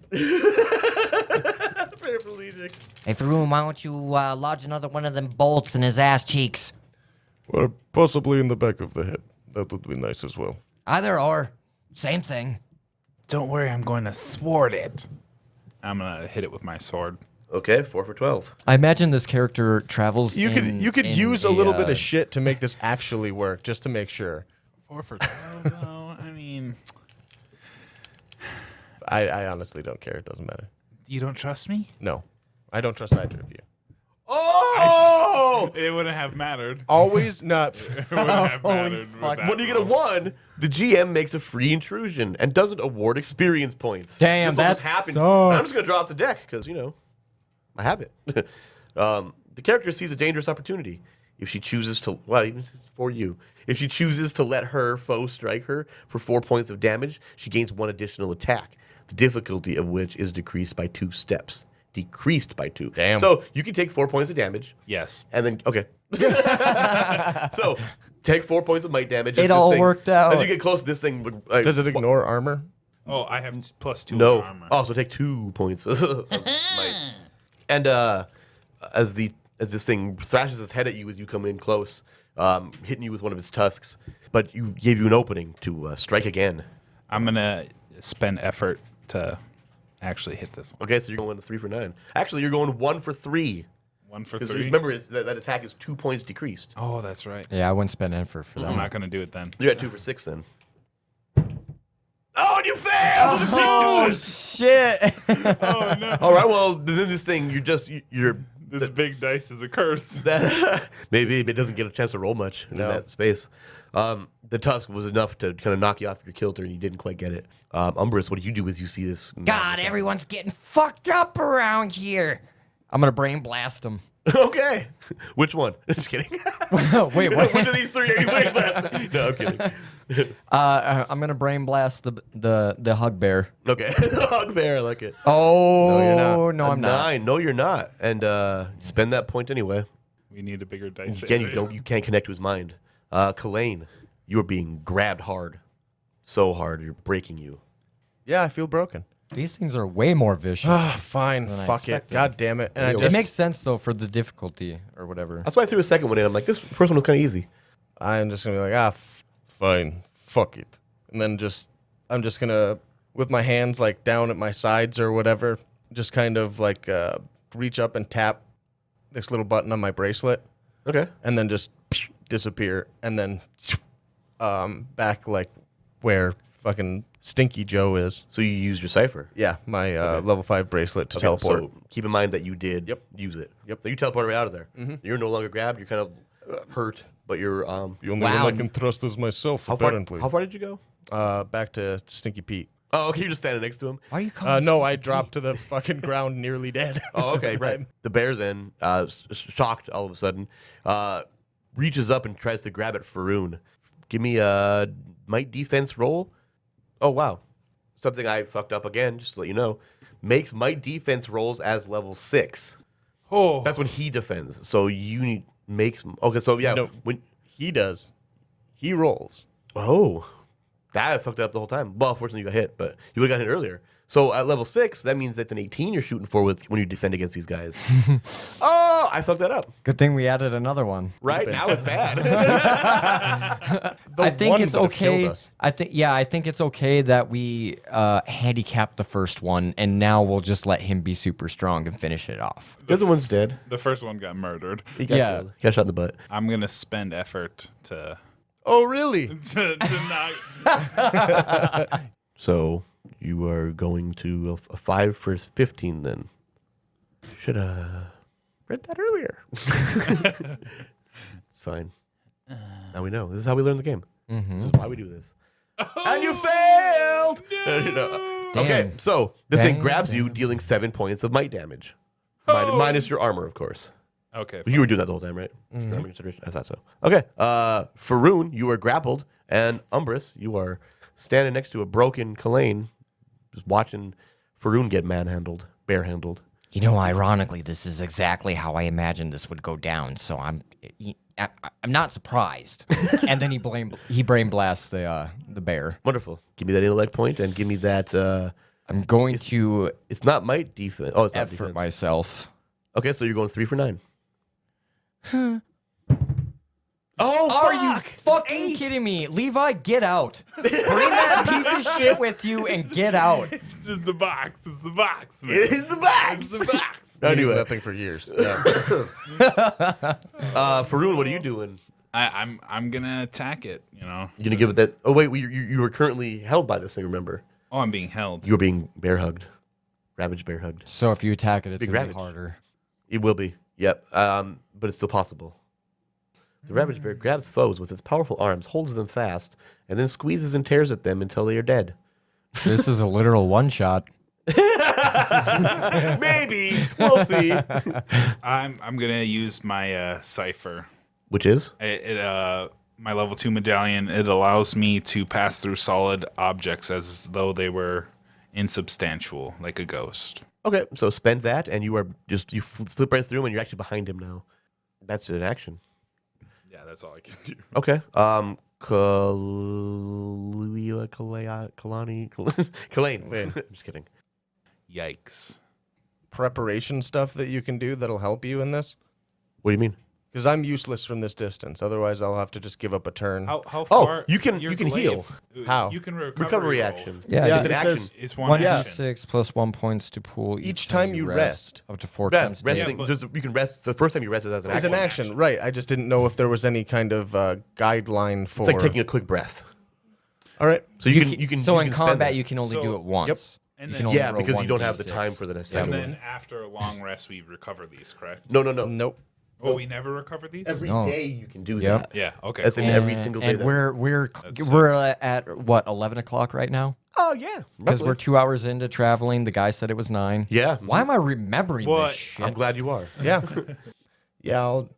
Paraplegic. Hey, Faroon, why don't you lodge another one of them bolts in his ass cheeks? Or possibly in the back of the head. That would be nice as well. Either or, same thing. Don't worry, I'm going to sword it. I'm going to hit it with my sword. Okay, 4 for 12. I imagine this character travels. You could in use a little bit uh, of shit to make this actually work, just to make sure. 4 for 12, though? I mean, I honestly don't care. It doesn't matter. you don't trust me? No, I don't trust either of you. Oh! It wouldn't have mattered. Always not. It wouldn't have mattered. with that When you get a roll. 1, the GM makes a free intrusion and doesn't award experience points. Damn, This will that just happen. sucks. I'm just going to drop the deck because, I have it. The character sees a dangerous opportunity. If she chooses to, well, even for you, if she chooses to let her foe strike her for 4 points of damage, she gains 1 additional attack, the difficulty of which is decreased by 2 steps. Decreased by 2. Damn. So you can take 4 points of damage. Yes. And then, okay. So, take 4 points of might damage. as It this all thing- worked out. As you get close to this thing. Does it ignore armor? Oh, I have +2 No. armor. Oh, so take 2 points of might. And as this thing slashes its head at you as you come in close, hitting you with one of its tusks, but you gave you an opening to strike again. I'm going to spend effort to actually hit this one. Okay, so you're going 3 for 9. Actually, you're going 1 for 3. 1 for Because 3. remember, that attack is 2 points decreased. Oh, that's right. Yeah, I wouldn't spend effort for that. I'm not going to do it then. You're at 2 for 6 then. Oh, and you failed! Oh shit! Oh, no. All right, well, then this thing, you're This big dice is a curse. that maybe it doesn't get a chance to roll much in No. that space. The tusk was enough to kind of knock you off your kilter, and you didn't quite get it. Umbris, what do you do as you see this? God, everyone's getting fucked up around here. I'm gonna brain blast him. Okay, which one? Just kidding. Wait, what? Which of these 3 are you playing last? No, I'm kidding. I'm gonna brain blast the hug bear. Okay, hug bear, I like it. Oh you're not. no, I'm not. 9. No, you're not. And spend that point anyway. We need a bigger dice. Again, area. you can't connect to his mind. Kalain, you are being grabbed hard, so hard you're breaking you. Yeah, I feel broken. These things are way more vicious. Ah, fine. Than I Fuck it. expected. God damn it. And I It just, makes sense though for the difficulty or whatever. That's why I threw a second one in. I'm like, this first one was kind of easy. I'm just gonna be like, fine. Fuck it. And then I'm just gonna, with my hands like down at my sides or whatever, just kind of like reach up and tap this little button on my bracelet, Okay. and then just disappear, and then back like where fucking Stinky Joe is. So you used your cipher. Yeah, my level 5 bracelet to teleport. So keep in mind that you did use it. Yep. So you teleport right out of there. You're no longer grabbed. You're kind of hurt, but you're. The only Wow. one I can trust is myself, How far? apparently. How far did you go? Back to Stinky Pete. Oh, okay. You're just standing next to him. Why are you calling No, I dropped to the fucking ground, nearly dead. Oh, okay, right. The bear then, shocked all of a sudden, reaches up and tries to grab at Faroon. Give me a might defense roll. Oh, wow. Something I fucked up again, just to let you know. Makes might defense rolls as level 6. Oh, That's when he defends. So you need makes. Okay, so yeah. No. When, He does. He rolls. oh, that I fucked it up the whole time. Well, fortunately you got hit, but you would have got hit earlier. So at level 6, that means that's an 18 you're shooting for with when you defend against these guys. Oh, I fucked that up. Good thing we added another one. Right now it's bad. I think one it's would have killed okay. us. I think it's okay that we handicap the first one, and now we'll just let him be super strong and finish it off. the other one's dead. the first one got murdered. He got Yeah. killed. He got shot in the butt. I'm gonna spend effort to Oh, really? not. So you are going to a 5 for 15 then. Should have read that earlier. It's fine. Now we know. This is how we learn the game. This is why we do this. And you failed! No. Okay, Damn. so this thing Dang, grabs you, dealing 7 points of might damage. Minus your armor, of course. Okay. You were doing that the whole time, right? Armor consideration? I thought so. Okay. Faroon, you are grappled, and Umbrus, you are standing next to a broken Kalane, just watching Faroon get manhandled, barehandled. You know, ironically, this is exactly how I imagined this would go down. So I'm not surprised. And then he brain blasts the bear. Wonderful. Give me that intellect point and give me that. I'm going to It's not might defense. Oh, it's not effort defense. myself. Okay, so you're going 3 for 9. Oh, Are you fucking kidding me? Levi, get out. Bring that piece of shit with you and get out. It's in the box. It's the box. Man. It's the box. It's the box. Anyway. Anyway, That thing for years. Faroon, what are you doing? I'm gonna attack it. You know. You gonna give it that? Oh wait, you were currently held by this thing. Remember, Oh, I'm being held. you were being bear hugged, ravaged, bear hugged. So if you attack it, it's Big going to be ravage. harder. It will be. Yep. But it's still possible. The ravaged bear grabs foes with its powerful arms, holds them fast, and then squeezes and tears at them until they are dead. This is a literal one-shot. Maybe we'll see. I'm gonna use my cipher. Which is My level 2 medallion. It allows me to pass through solid objects as though they were insubstantial, like a ghost. okay. So spend that, and you are just you slip right through him, and you're actually behind him now. That's an action. Yeah, that's all I can do. Okay. Kalane. Wait. I'm just kidding. Yikes. Preparation stuff that you can do that'll help you in this? What do you mean? Because I'm useless from this distance. Otherwise, I'll have to just give up a turn. How Oh, far? you can your heal. How? You can Recovery roll. action. Yeah, it's an it action. says It's one action. 1d6 plus 1 points to pool Each time you rest. Up to 4 Yeah, times daily. resting. but- Just, you can rest. The first time you rest is as an As action. an action, right. I just didn't know if there was any kind of guideline for... It's like taking a quick breath. All right. So you can. So you in can spend combat, that. you can only So- do it once. And You then- can only Yeah, roll because you don't 1d6. have the time for the And second then one. after a long rest, we recover these, correct? No. Nope. Oh, we never recover these? Every No. day you can do Yep. that. Yeah, okay. That's in cool. every single day. And that- we're at what 11 o'clock right now Oh yeah. because roughly. we're 2 hours into traveling. The guy said it was 9. Yeah. Why am I remembering What? this shit? I'm glad you are. Yeah. Yeah, I'll...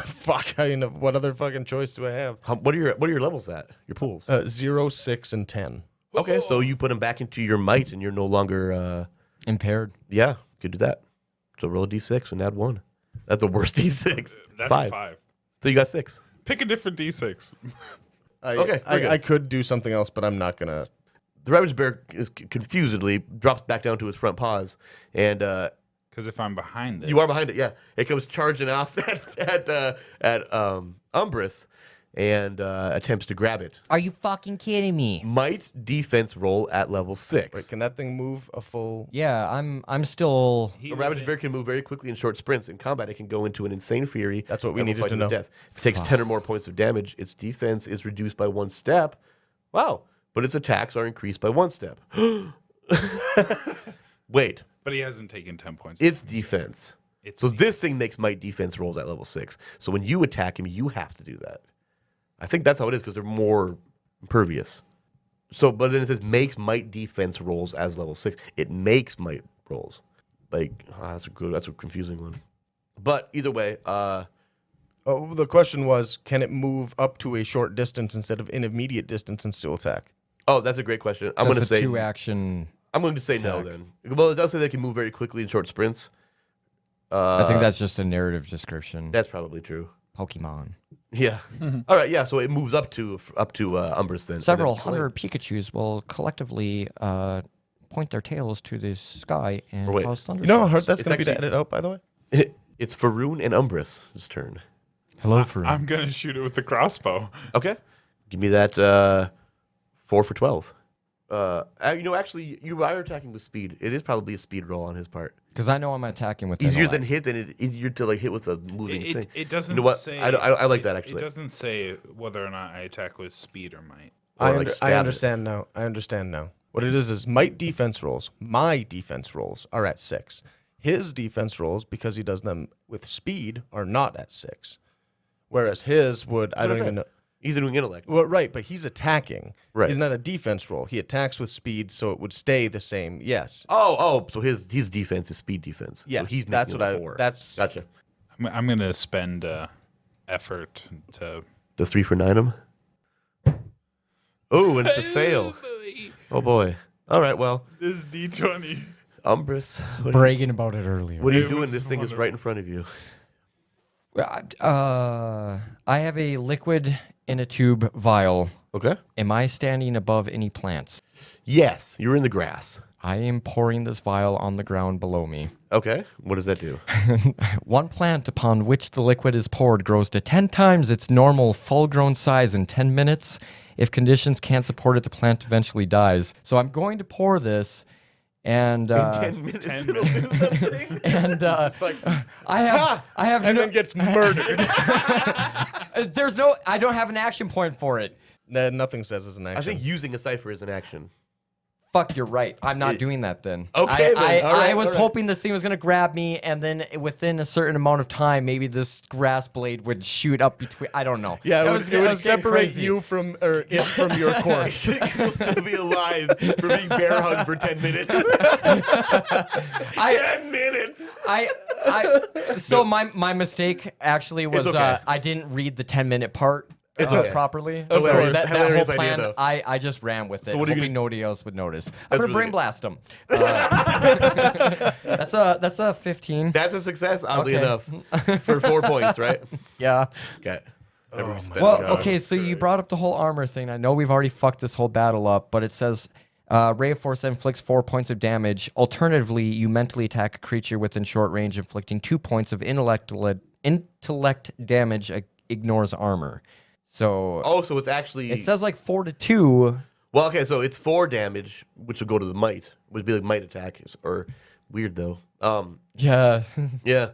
Fuck, I know. What other fucking choice do I have? What are your levels at? Your pools. 0, 6, and 10. Okay, so you put them back into your might, and you're no longer. Impaired. Yeah, could do that. So roll a d6 and add 1. That's the worst d6. That's 5. a 5. So you got 6. Pick a different D6. Okay, very good. I could do something else, but I'm not going to... The ravaged bear is confusedly drops back down to his front paws, and Because if I'm behind it. you are behind it. Yeah, it comes charging off at Umbrus, and attempts to grab it. Are you fucking kidding me? Might defense roll at level 6. Wait, can that thing move a full... Yeah, I'm still. He A was ravaged in- bear can move very quickly in short sprints. In combat, it can go into an insane fury. That's what we and will needed fight to the know. Death. If it takes 10 or more points of damage, its defense is reduced by 1 step. Wow. But its attacks are increased by 1 step. Wait. But he hasn't taken 10 points. Its defense. It's So this thing makes might defense rolls at level 6. So when you attack him, you have to do that. I think that's how it is because they're more impervious. So, but then it says makes might defense rolls as level 6. It makes might rolls. Like, that's a confusing one. But either way, Oh, the question was, can it move up to a short distance instead of an immediate distance and still attack? Oh, that's a great question. I'm going to That's a say 2-action. I'm going to say no then. Well, it does say they can move very quickly in short sprints. I think that's just a narrative description. That's probably true. Pokemon. Yeah. All right. Yeah. So it moves up to Umbris then. Several and then hundred Pikachus will collectively point their tails to the sky and Or wait. cause You know how thunderstorms. hard that's It's going to be to actually- edit out, by the way? It's Faroon and Umbris' turn. Hello, Faroon. I'm gonna shoot it with the crossbow. Okay. Give me that 4 for 12. Actually, you are attacking with speed. It is probably a speed roll on his part. Because I know I'm attacking with Easier intellect. than hit, and it easier to like hit with a moving thing. It doesn't You know what? say. I like that It actually. doesn't say whether or not I attack with speed or might. Or, I, like, I stab it. understand now. I understand now. What it is might defense rolls. My defense rolls are at 6. His defense rolls, because he does them with speed, are not at 6. Whereas his would, I don't even know. He's doing intellect. Well, right, but he's attacking. Right. He's not a defense roll. He attacks with speed, so it would stay the same. Yes. So his defense is speed defense. Yes. So he's that's making what it I. 4. That's Gotcha. I'm gonna spend effort to. Does 3 for 9 him? Oh, and it's a fail. Oh boy. All right. Well, This D20. Umbris, bragging about it earlier. what are you It doing? was This thing is wonderful. right in front of you. I have a liquid in a tube vial. Okay. Am I standing above any plants? Yes, you're in the grass. I am pouring this vial on the ground below me. Okay. What does that do? One plant upon which the liquid is poured grows to 10 times its normal full-grown size in 10 minutes. If conditions can't support it, the plant eventually dies. So I'm going to pour this, and 10 minutes. 10 it'll do something. and I have and then gets murdered. I don't have an action point for it. Nothing says as an action. I think using a cipher is an action. Fuck, you're right. I'm not doing that then. Okay, I then. All right, was all right. hoping this thing was gonna grab me, and then within a certain amount of time, maybe this grass blade would shoot up between. I don't know. Yeah, That it was would getting separate crazy. you from or it from your corpse. You'll still be alive for being bear hugged for 10 minutes. 10 minutes. So my mistake actually was okay. I didn't read the 10-minute part okay. Hilarious. properly. So that whole Hilarious idea, plan, though. I just ran with it, what are you hoping nobody else would notice. I'm gonna really brain good. blast him. That's a 15. That's a success, oddly Okay. enough, for 4 points, right? Yeah. Okay. Every spell. Well, okay, so you brought up the whole armor thing. I know we've already fucked this whole battle up, but it says Ray of Force inflicts 4 points of damage. Alternatively, you mentally attack a creature within short range, inflicting 2 points of intellect damage, ignores armor. So Oh, so it's actually. it says like 4 to 2. Well, okay, so it's 4 damage, which would go to the might. Would be like might attack, or weird though. Yeah. Yeah.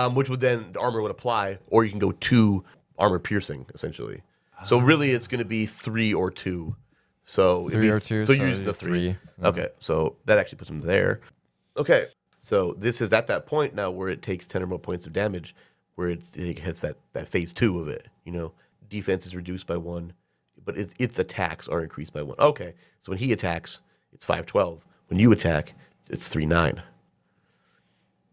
Which would then the armor would apply, or you can go 2 armor piercing essentially. So really, it's going to be 3 or 2. So it'd 3 be- or 2. So you're using the 3. Okay, so that actually puts them there. Okay, so this is at that point now where it takes 10 or more points of damage, where it hits that phase 2 of it. You know, defense is reduced by 1, but its attacks are increased by 1. Okay, so when he attacks, it's 5-12. When you attack, it's 3-9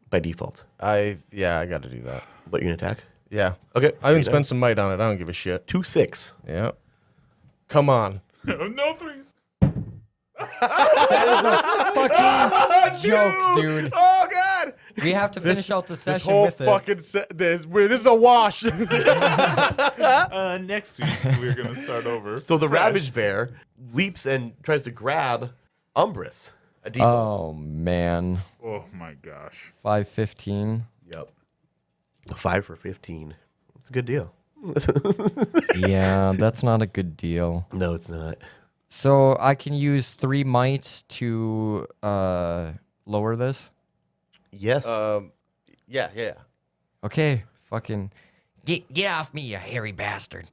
by default. I got to do that. But you're gonna attack. Yeah. Okay, I even 3-9. spent some might on it. I don't give a shit. 2-6. Yeah. Come on. No threes. Fucking joke, dude. Oh god! We have to finish out the This session whole with it. fucking this is a wash. Next week we're gonna start over. So the fresh. Ravage Bear leaps and tries to grab Umbris. A default. Oh man. Oh my gosh. 515. Yep. 5 for 15. It's a good deal. Yeah, that's not a good deal. No, it's not. So I can use 3 might to lower this. Yes. yeah. Okay, fucking. Get off me, you hairy bastard.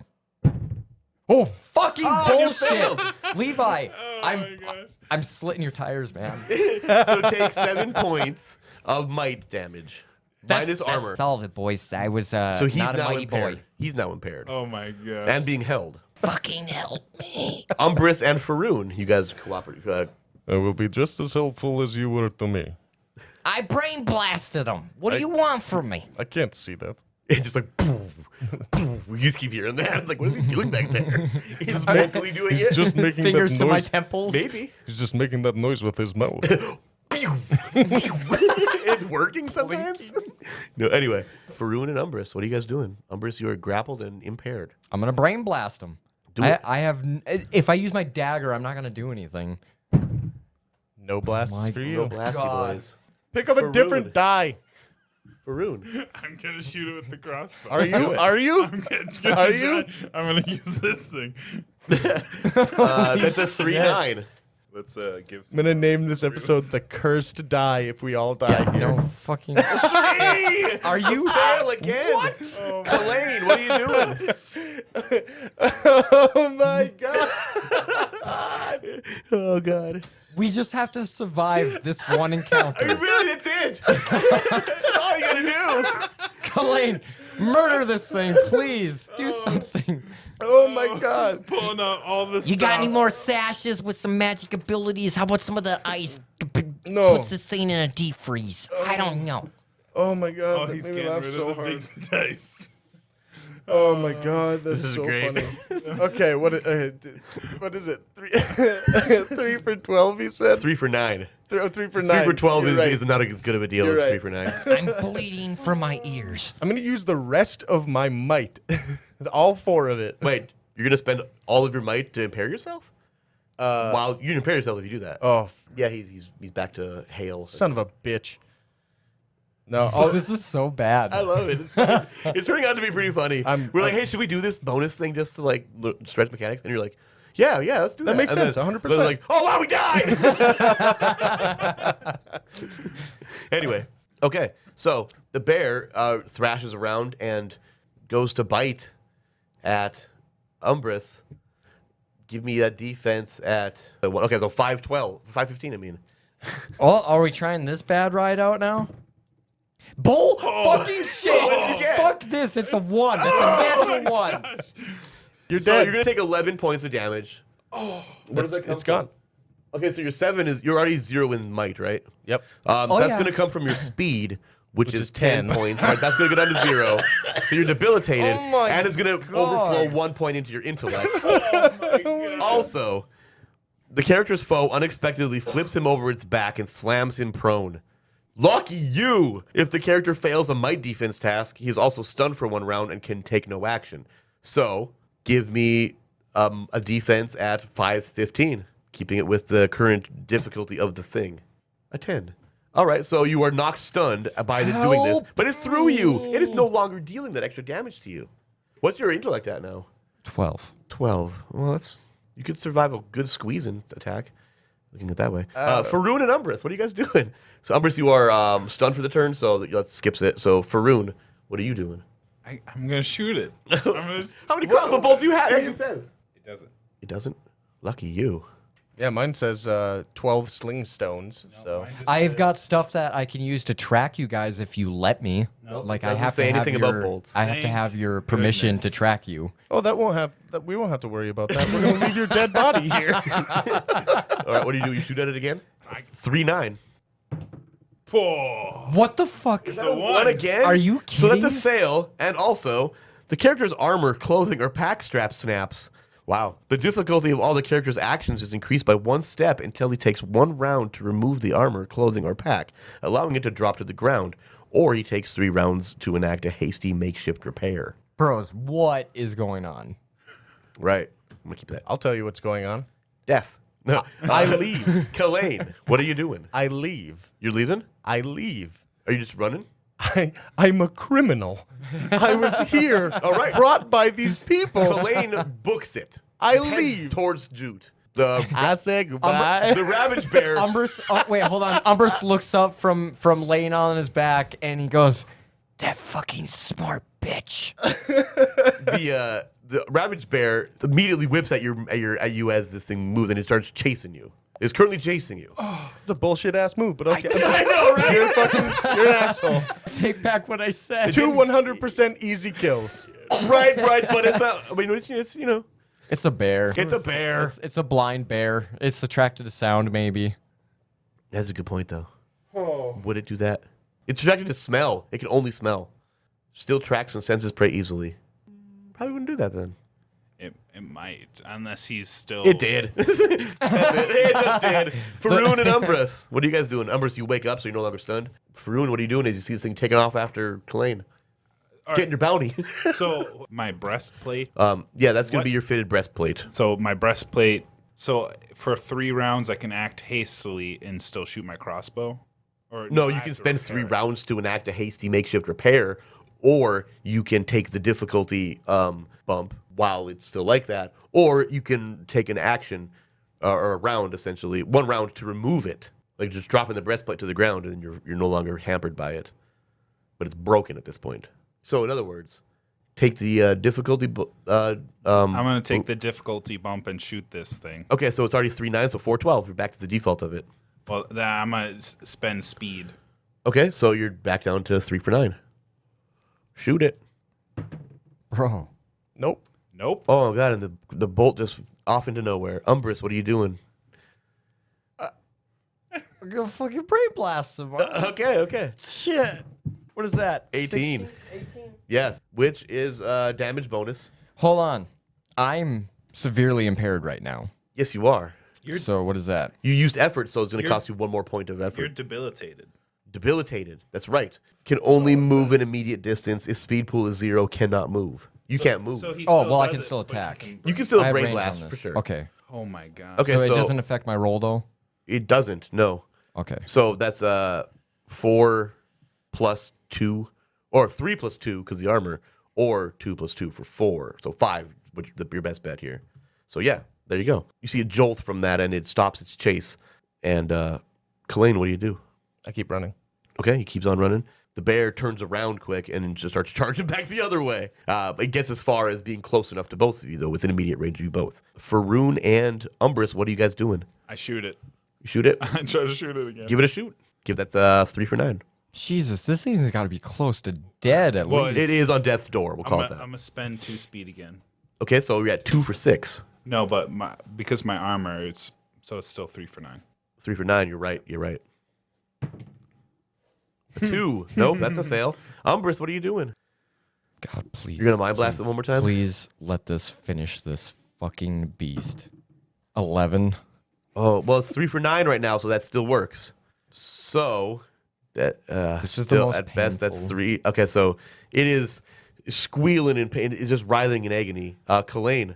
Oh, fucking you bullshit, failed. Levi. my gosh. I'm slitting your tires, man. So take 7 points of might damage. Minus armor. That's all of it, boys. I was So he's not a now mighty impaired. boy. He's now impaired. Oh my god. And being held. Fucking help me. Umbris and Faroon, you guys cooperate. I will be just as helpful as you were to me. I brain blasted him. What do you want from me? I can't see that. It's just like, boom, boom. You just keep hearing that. Like, what is he doing back there? He's vocally doing it. Just making Fingers that to my noise. temples. Maybe. He's just making that noise with his mouth. It's working sometimes. No, anyway. Faroon and Umbrus, what are you guys doing? Umbrus, you are grappled and impaired. I'm gonna brain blast him. Do it. I have. If I use my dagger, I'm not gonna do anything. No blasts My for No you. blasty God. boys. Pick up a Faroon. different die. Faroon. I'm gonna shoot it with the crossbow. Are you? Are you? Are you? I'm gonna use this thing. That's a 3-9. Let's give. I'm gonna name this episode "The Cursed Die." If we all die here. No fucking. Hey! Are you? Fail again. What? Kalain, what are you doing? Oh my god! Oh, God. We just have to survive this one encounter. Really, that's it. That's all you gotta do. Kalain, murder this thing, please. Do something. Oh my god! Pulling out all this. You got any more sashes with some magic abilities? How about some of the ice No. puts this thing in a deep freeze? I don't know. Oh my god! Oh, That he's made me getting laugh rid so of the hard. big dice. Oh my god, that's This is so great. funny. Okay, what is it? 3 for 12, you said? 3 for 9. 3 for 9. 3 for 12 You're right. is not as good of a deal You're as right. 3 for 9. I'm bleeding from my ears. I'm gonna use the rest of my might. All 4 of it. Wait, you're going to spend all of your might to impair yourself? While you can impair yourself if you do that. Oh, Yeah, he's back to hail. son of a bitch. No, I'll, This is so bad. I love it. It's, funny. It's turning out to be pretty funny. We're like, hey, should we do this bonus thing just to like stretch mechanics? And you're like, yeah, let's do that. That makes And sense, then 100%. they're like, oh wow, we died. Anyway, okay. So the bear thrashes around and goes to bite at Umbrus. Give me that defense at okay, so 5-12, 5-15. I mean, Oh, are we trying this bad ride out now? Bull fucking shit! What did you get? Fuck this! It's a 1. It's a natural 1. you're so dead. you're gonna take 11 points of damage. Oh, where does that come It's from? gone. Okay, so your 7 is you're already 0 in might, right? Yep. That's yeah. going to come from your speed, which is is 10 10. points. Right? That's going to go down to 0. So you're debilitated, Oh my and it's going to overflow 1 point into your intellect. Also, the character's foe unexpectedly flips him over its back and slams him prone. Lucky you! If the character fails a might defense task, he is also stunned for 1 round and can take no action. So, give me a defense at 5-15, keeping it with the current difficulty of the thing. A 10. All right, so you are knocked stunned by doing this, but it's through you. It is no longer dealing that extra damage to you. What's your intellect at now? 12. 12. Well, you could survive a good squeezing attack. Looking at it that way. Faroon and Umbrus, what are you guys doing? So Umbrus, you are stunned for the turn, so that skips it. So Faroon, what are you doing? I'm gonna shoot it. I'm gonna, How many crossbow bolts do you have? It says. it doesn't. It doesn't? Lucky you. Yeah, mine says 12 sling stones. So Mine just I've says- got stuff that I can use to track you guys if you let me. Like I doesn't have say to have anything about your, bolts. I have to Thank have your permission to goodness. track you. we won't have to worry about that. We're gonna leave your dead body here. All right, what do? You shoot at it again? 3-9. 4. What the fuck? It's a 1. One again? Are you So that's a kidding? fail, and also, the character's armor, clothing, or pack strap snaps. Wow. The difficulty of all the character's actions is increased by 1 step until he takes 1 round to remove the armor, clothing, or pack, allowing it to drop to the ground, or he takes 3 rounds to enact a hasty makeshift repair. Bros, what is going on? Right. I'm going to keep that. I'll tell you what's going on. Death. No. I leave. Kalain, what are you doing? I leave. You're leaving? I leave. Are you just running? I'm a criminal. I was here, All right. brought by these people. Kalain books it. I Heads leave. towards Jute. The I said goodbye. the Ravage Bear. Umbrus, wait, hold on. Umbrus looks up from laying on his back and he goes, That fucking smart bitch. The Ravage Bear immediately whips at you as this thing moves, and it starts chasing you. It's currently chasing you. It's a bullshit ass move, but okay. I know, right? You're an asshole. take back what I said. 2 100% easy kills. right, but it's not. I mean, it's you know, It's a bear. it's a bear. It's a blind bear. It's attracted to sound, maybe. That's a good point, though. Would it do that? It's attracted to smell. It can only smell. Still tracks and senses prey easily. Probably wouldn't do that then. It might, unless he's still. It did. That's it. It just did. Faroon and Umbrus. What are you guys doing? Umbrus, you wake up so you're no longer stunned. Faroon, what are you doing as you see this thing taking off after Kalane? It's getting your bounty. So my breastplate. Yeah, that's going to What? be your fitted breastplate. So my breastplate. So for 3 rounds, I can act hastily and still shoot my crossbow. Or No, I you have can to spend repair 3 it. rounds to enact a hasty makeshift repair, or you can take the difficulty bump while it's still like that, or you can take an action or a round, essentially, 1 round to remove it, like just dropping the breastplate to the ground, and you're no longer hampered by it. But it's broken at this point. So, in other words, take the difficulty. I'm gonna take the difficulty bump and shoot this thing. Okay, so it's already 3-9, so 4-12. You're back to the default of it. Well, then I'm gonna spend speed. Okay, so you're back down to 3 for 9. Shoot it. Bro. Nope. Nope. Oh, God, and the bolt just off into nowhere. Umbrus, what are you doing? I'm gonna fucking brain blast him. Okay. Shit. What is that? 18. 16? Yes, which is damage bonus. Hold on. I'm severely impaired right now. Yes, you are. So what is that? You used effort, so it's going to You're- cost you 1 more point of You're effort. debilitated. Debilitated. That's right. Can only move an immediate distance. If speed pool is 0, cannot move. You can't move. So he Oh, still well, I does can it, still but he attack. can- You can still I have brain range on blast this. for sure. Okay. Oh my god. Okay, So, so it doesn't affect my roll though? it doesn't. No. Okay. So that's 4 plus 2, or 3 plus 2 because the armor, or 2 plus 2 for 4. So 5, which is your best bet here. So yeah, there you go. You see a jolt from that, and it stops its chase. And Kalane, what do you do? I keep running. Okay, he keeps on running. The bear turns around quick and just starts charging back the other way. It gets as far as being close enough to both of you, though. It's in immediate range of you both. Faroon and Umbrus, what are you guys doing? I shoot it. You shoot it? I try to shoot it again. Give it a shoot. Give that 3 for 9. Jesus, this thing's got to be close to dead at Well, least. It is on death's door. We'll call it I'm that. gonna spend 2 speed again. Okay, so we're at 2 for 6. No, but because my armor, it's still 3 for 9. 3 for 9. You're right. You're right. 2. Nope, that's a fail. Umbrus, what are you doing? God, please. You're gonna mind blast it one more time? Please let this finish this fucking beast. 11. Oh, well, it's 3 for 9 right now, so that still works. So that This is the still most at best that's painful. 3. Okay, so it is squealing in pain. It's just writhing in agony. Kalane.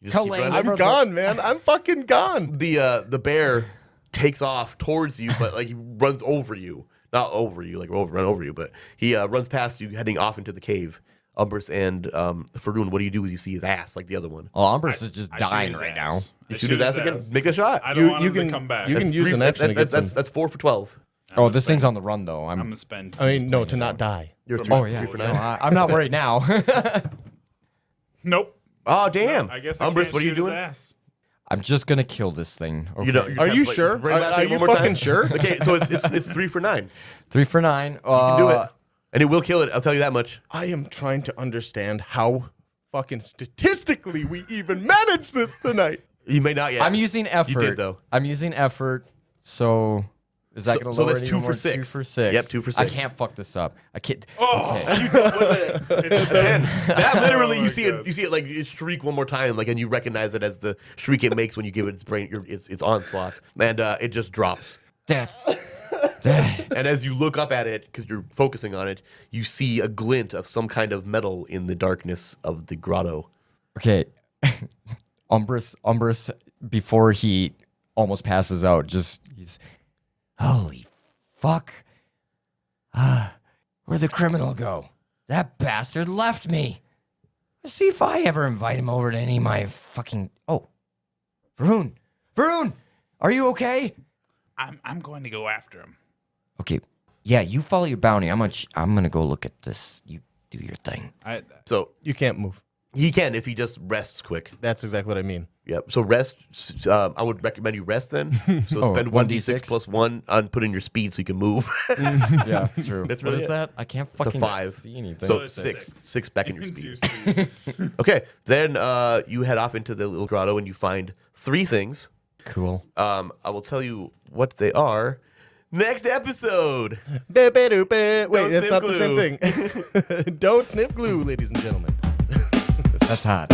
You just keep Kalane, running? I'm gone, man. I'm fucking gone. The bear takes off towards you, but like he runs over you. Not over you, like run over you, but he runs past you, heading off into the cave. Umbrus and Faroon, what do you do as you see his ass, like the other one? Oh, Umbrus is just I shoot dying his right ass. now. You I shoot his ass again? Make a shot. I don't You- want you him can- to come back. you can That's use 3 an for- action to get some. that's 4 for 12. Oh, this thing's on the run though. I'm gonna spend. I mean, no, to not die. You're 3, Oh yeah. 3 for No, 9. I'm not worried now. Nope. Oh, damn. I guess I Umbrus, can't what are you shoot his doing? ass. I'm just gonna kill this thing. Okay. You know, Are you sure? Are you fucking sure? Okay, so it's 3 for 9. 3 for 9. You You can do it. And it will kill it, I'll tell you that much. I am trying to understand how fucking statistically we even managed this tonight. You may not yet. I'm using effort. You did, though. I'm using effort. So is that So- gonna so lower that's it 2 even for more? 6. 2 for 6. Yep, 2 for I 6. can't fuck this up. I can't. Oh, Okay. Again, that literally Oh you my see it. God. You see it like it shriek one more time, like, and you recognize it as the shriek it makes when you give it its brain, its onslaught, and it just drops. That's that. And as you look up at it, because you're focusing on it, you see a glint of some kind of metal in the darkness of the grotto. Okay. Umbrus, before he almost passes out, he's, holy fuck. Where'd the criminal go? That bastard left me. Let's see if I ever invite him over to any of my fucking. Oh, Varun, are you okay? I'm going to go after him. Okay, yeah, you follow your bounty. I'm gonna go look at this. You do your thing. So You can't move. he can if he just rests quick. That's exactly what I mean. Yep. So rest. I would recommend you rest then. So Oh, spend 1d6 1d6 plus 1 on putting your speed so you can move. Yeah, true. That's What really is it. that? I can't It's a fucking 5. see anything. So it's 6. 6. 6 back in your Into speed. your speed. Okay. Then you head off into the little grotto and you find 3 things. Cool. I will tell you what they are Next episode. Wait, that's sniff not the same thing. Don't sniff glue, ladies and gentlemen. That's hot.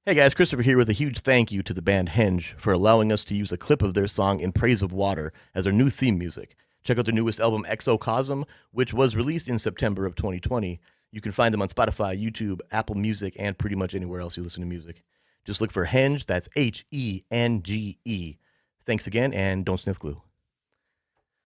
Hey guys, Christopher here with a huge thank you to the band Henge for allowing us to use a clip of their song In Praise of Water as our new theme music. Check out their newest album, Exocosm, which was released in September of 2020. You can find them on Spotify, YouTube, Apple Music, and pretty much anywhere else you listen to music. Just look for Henge, that's Henge. Thanks again, and don't sniff glue.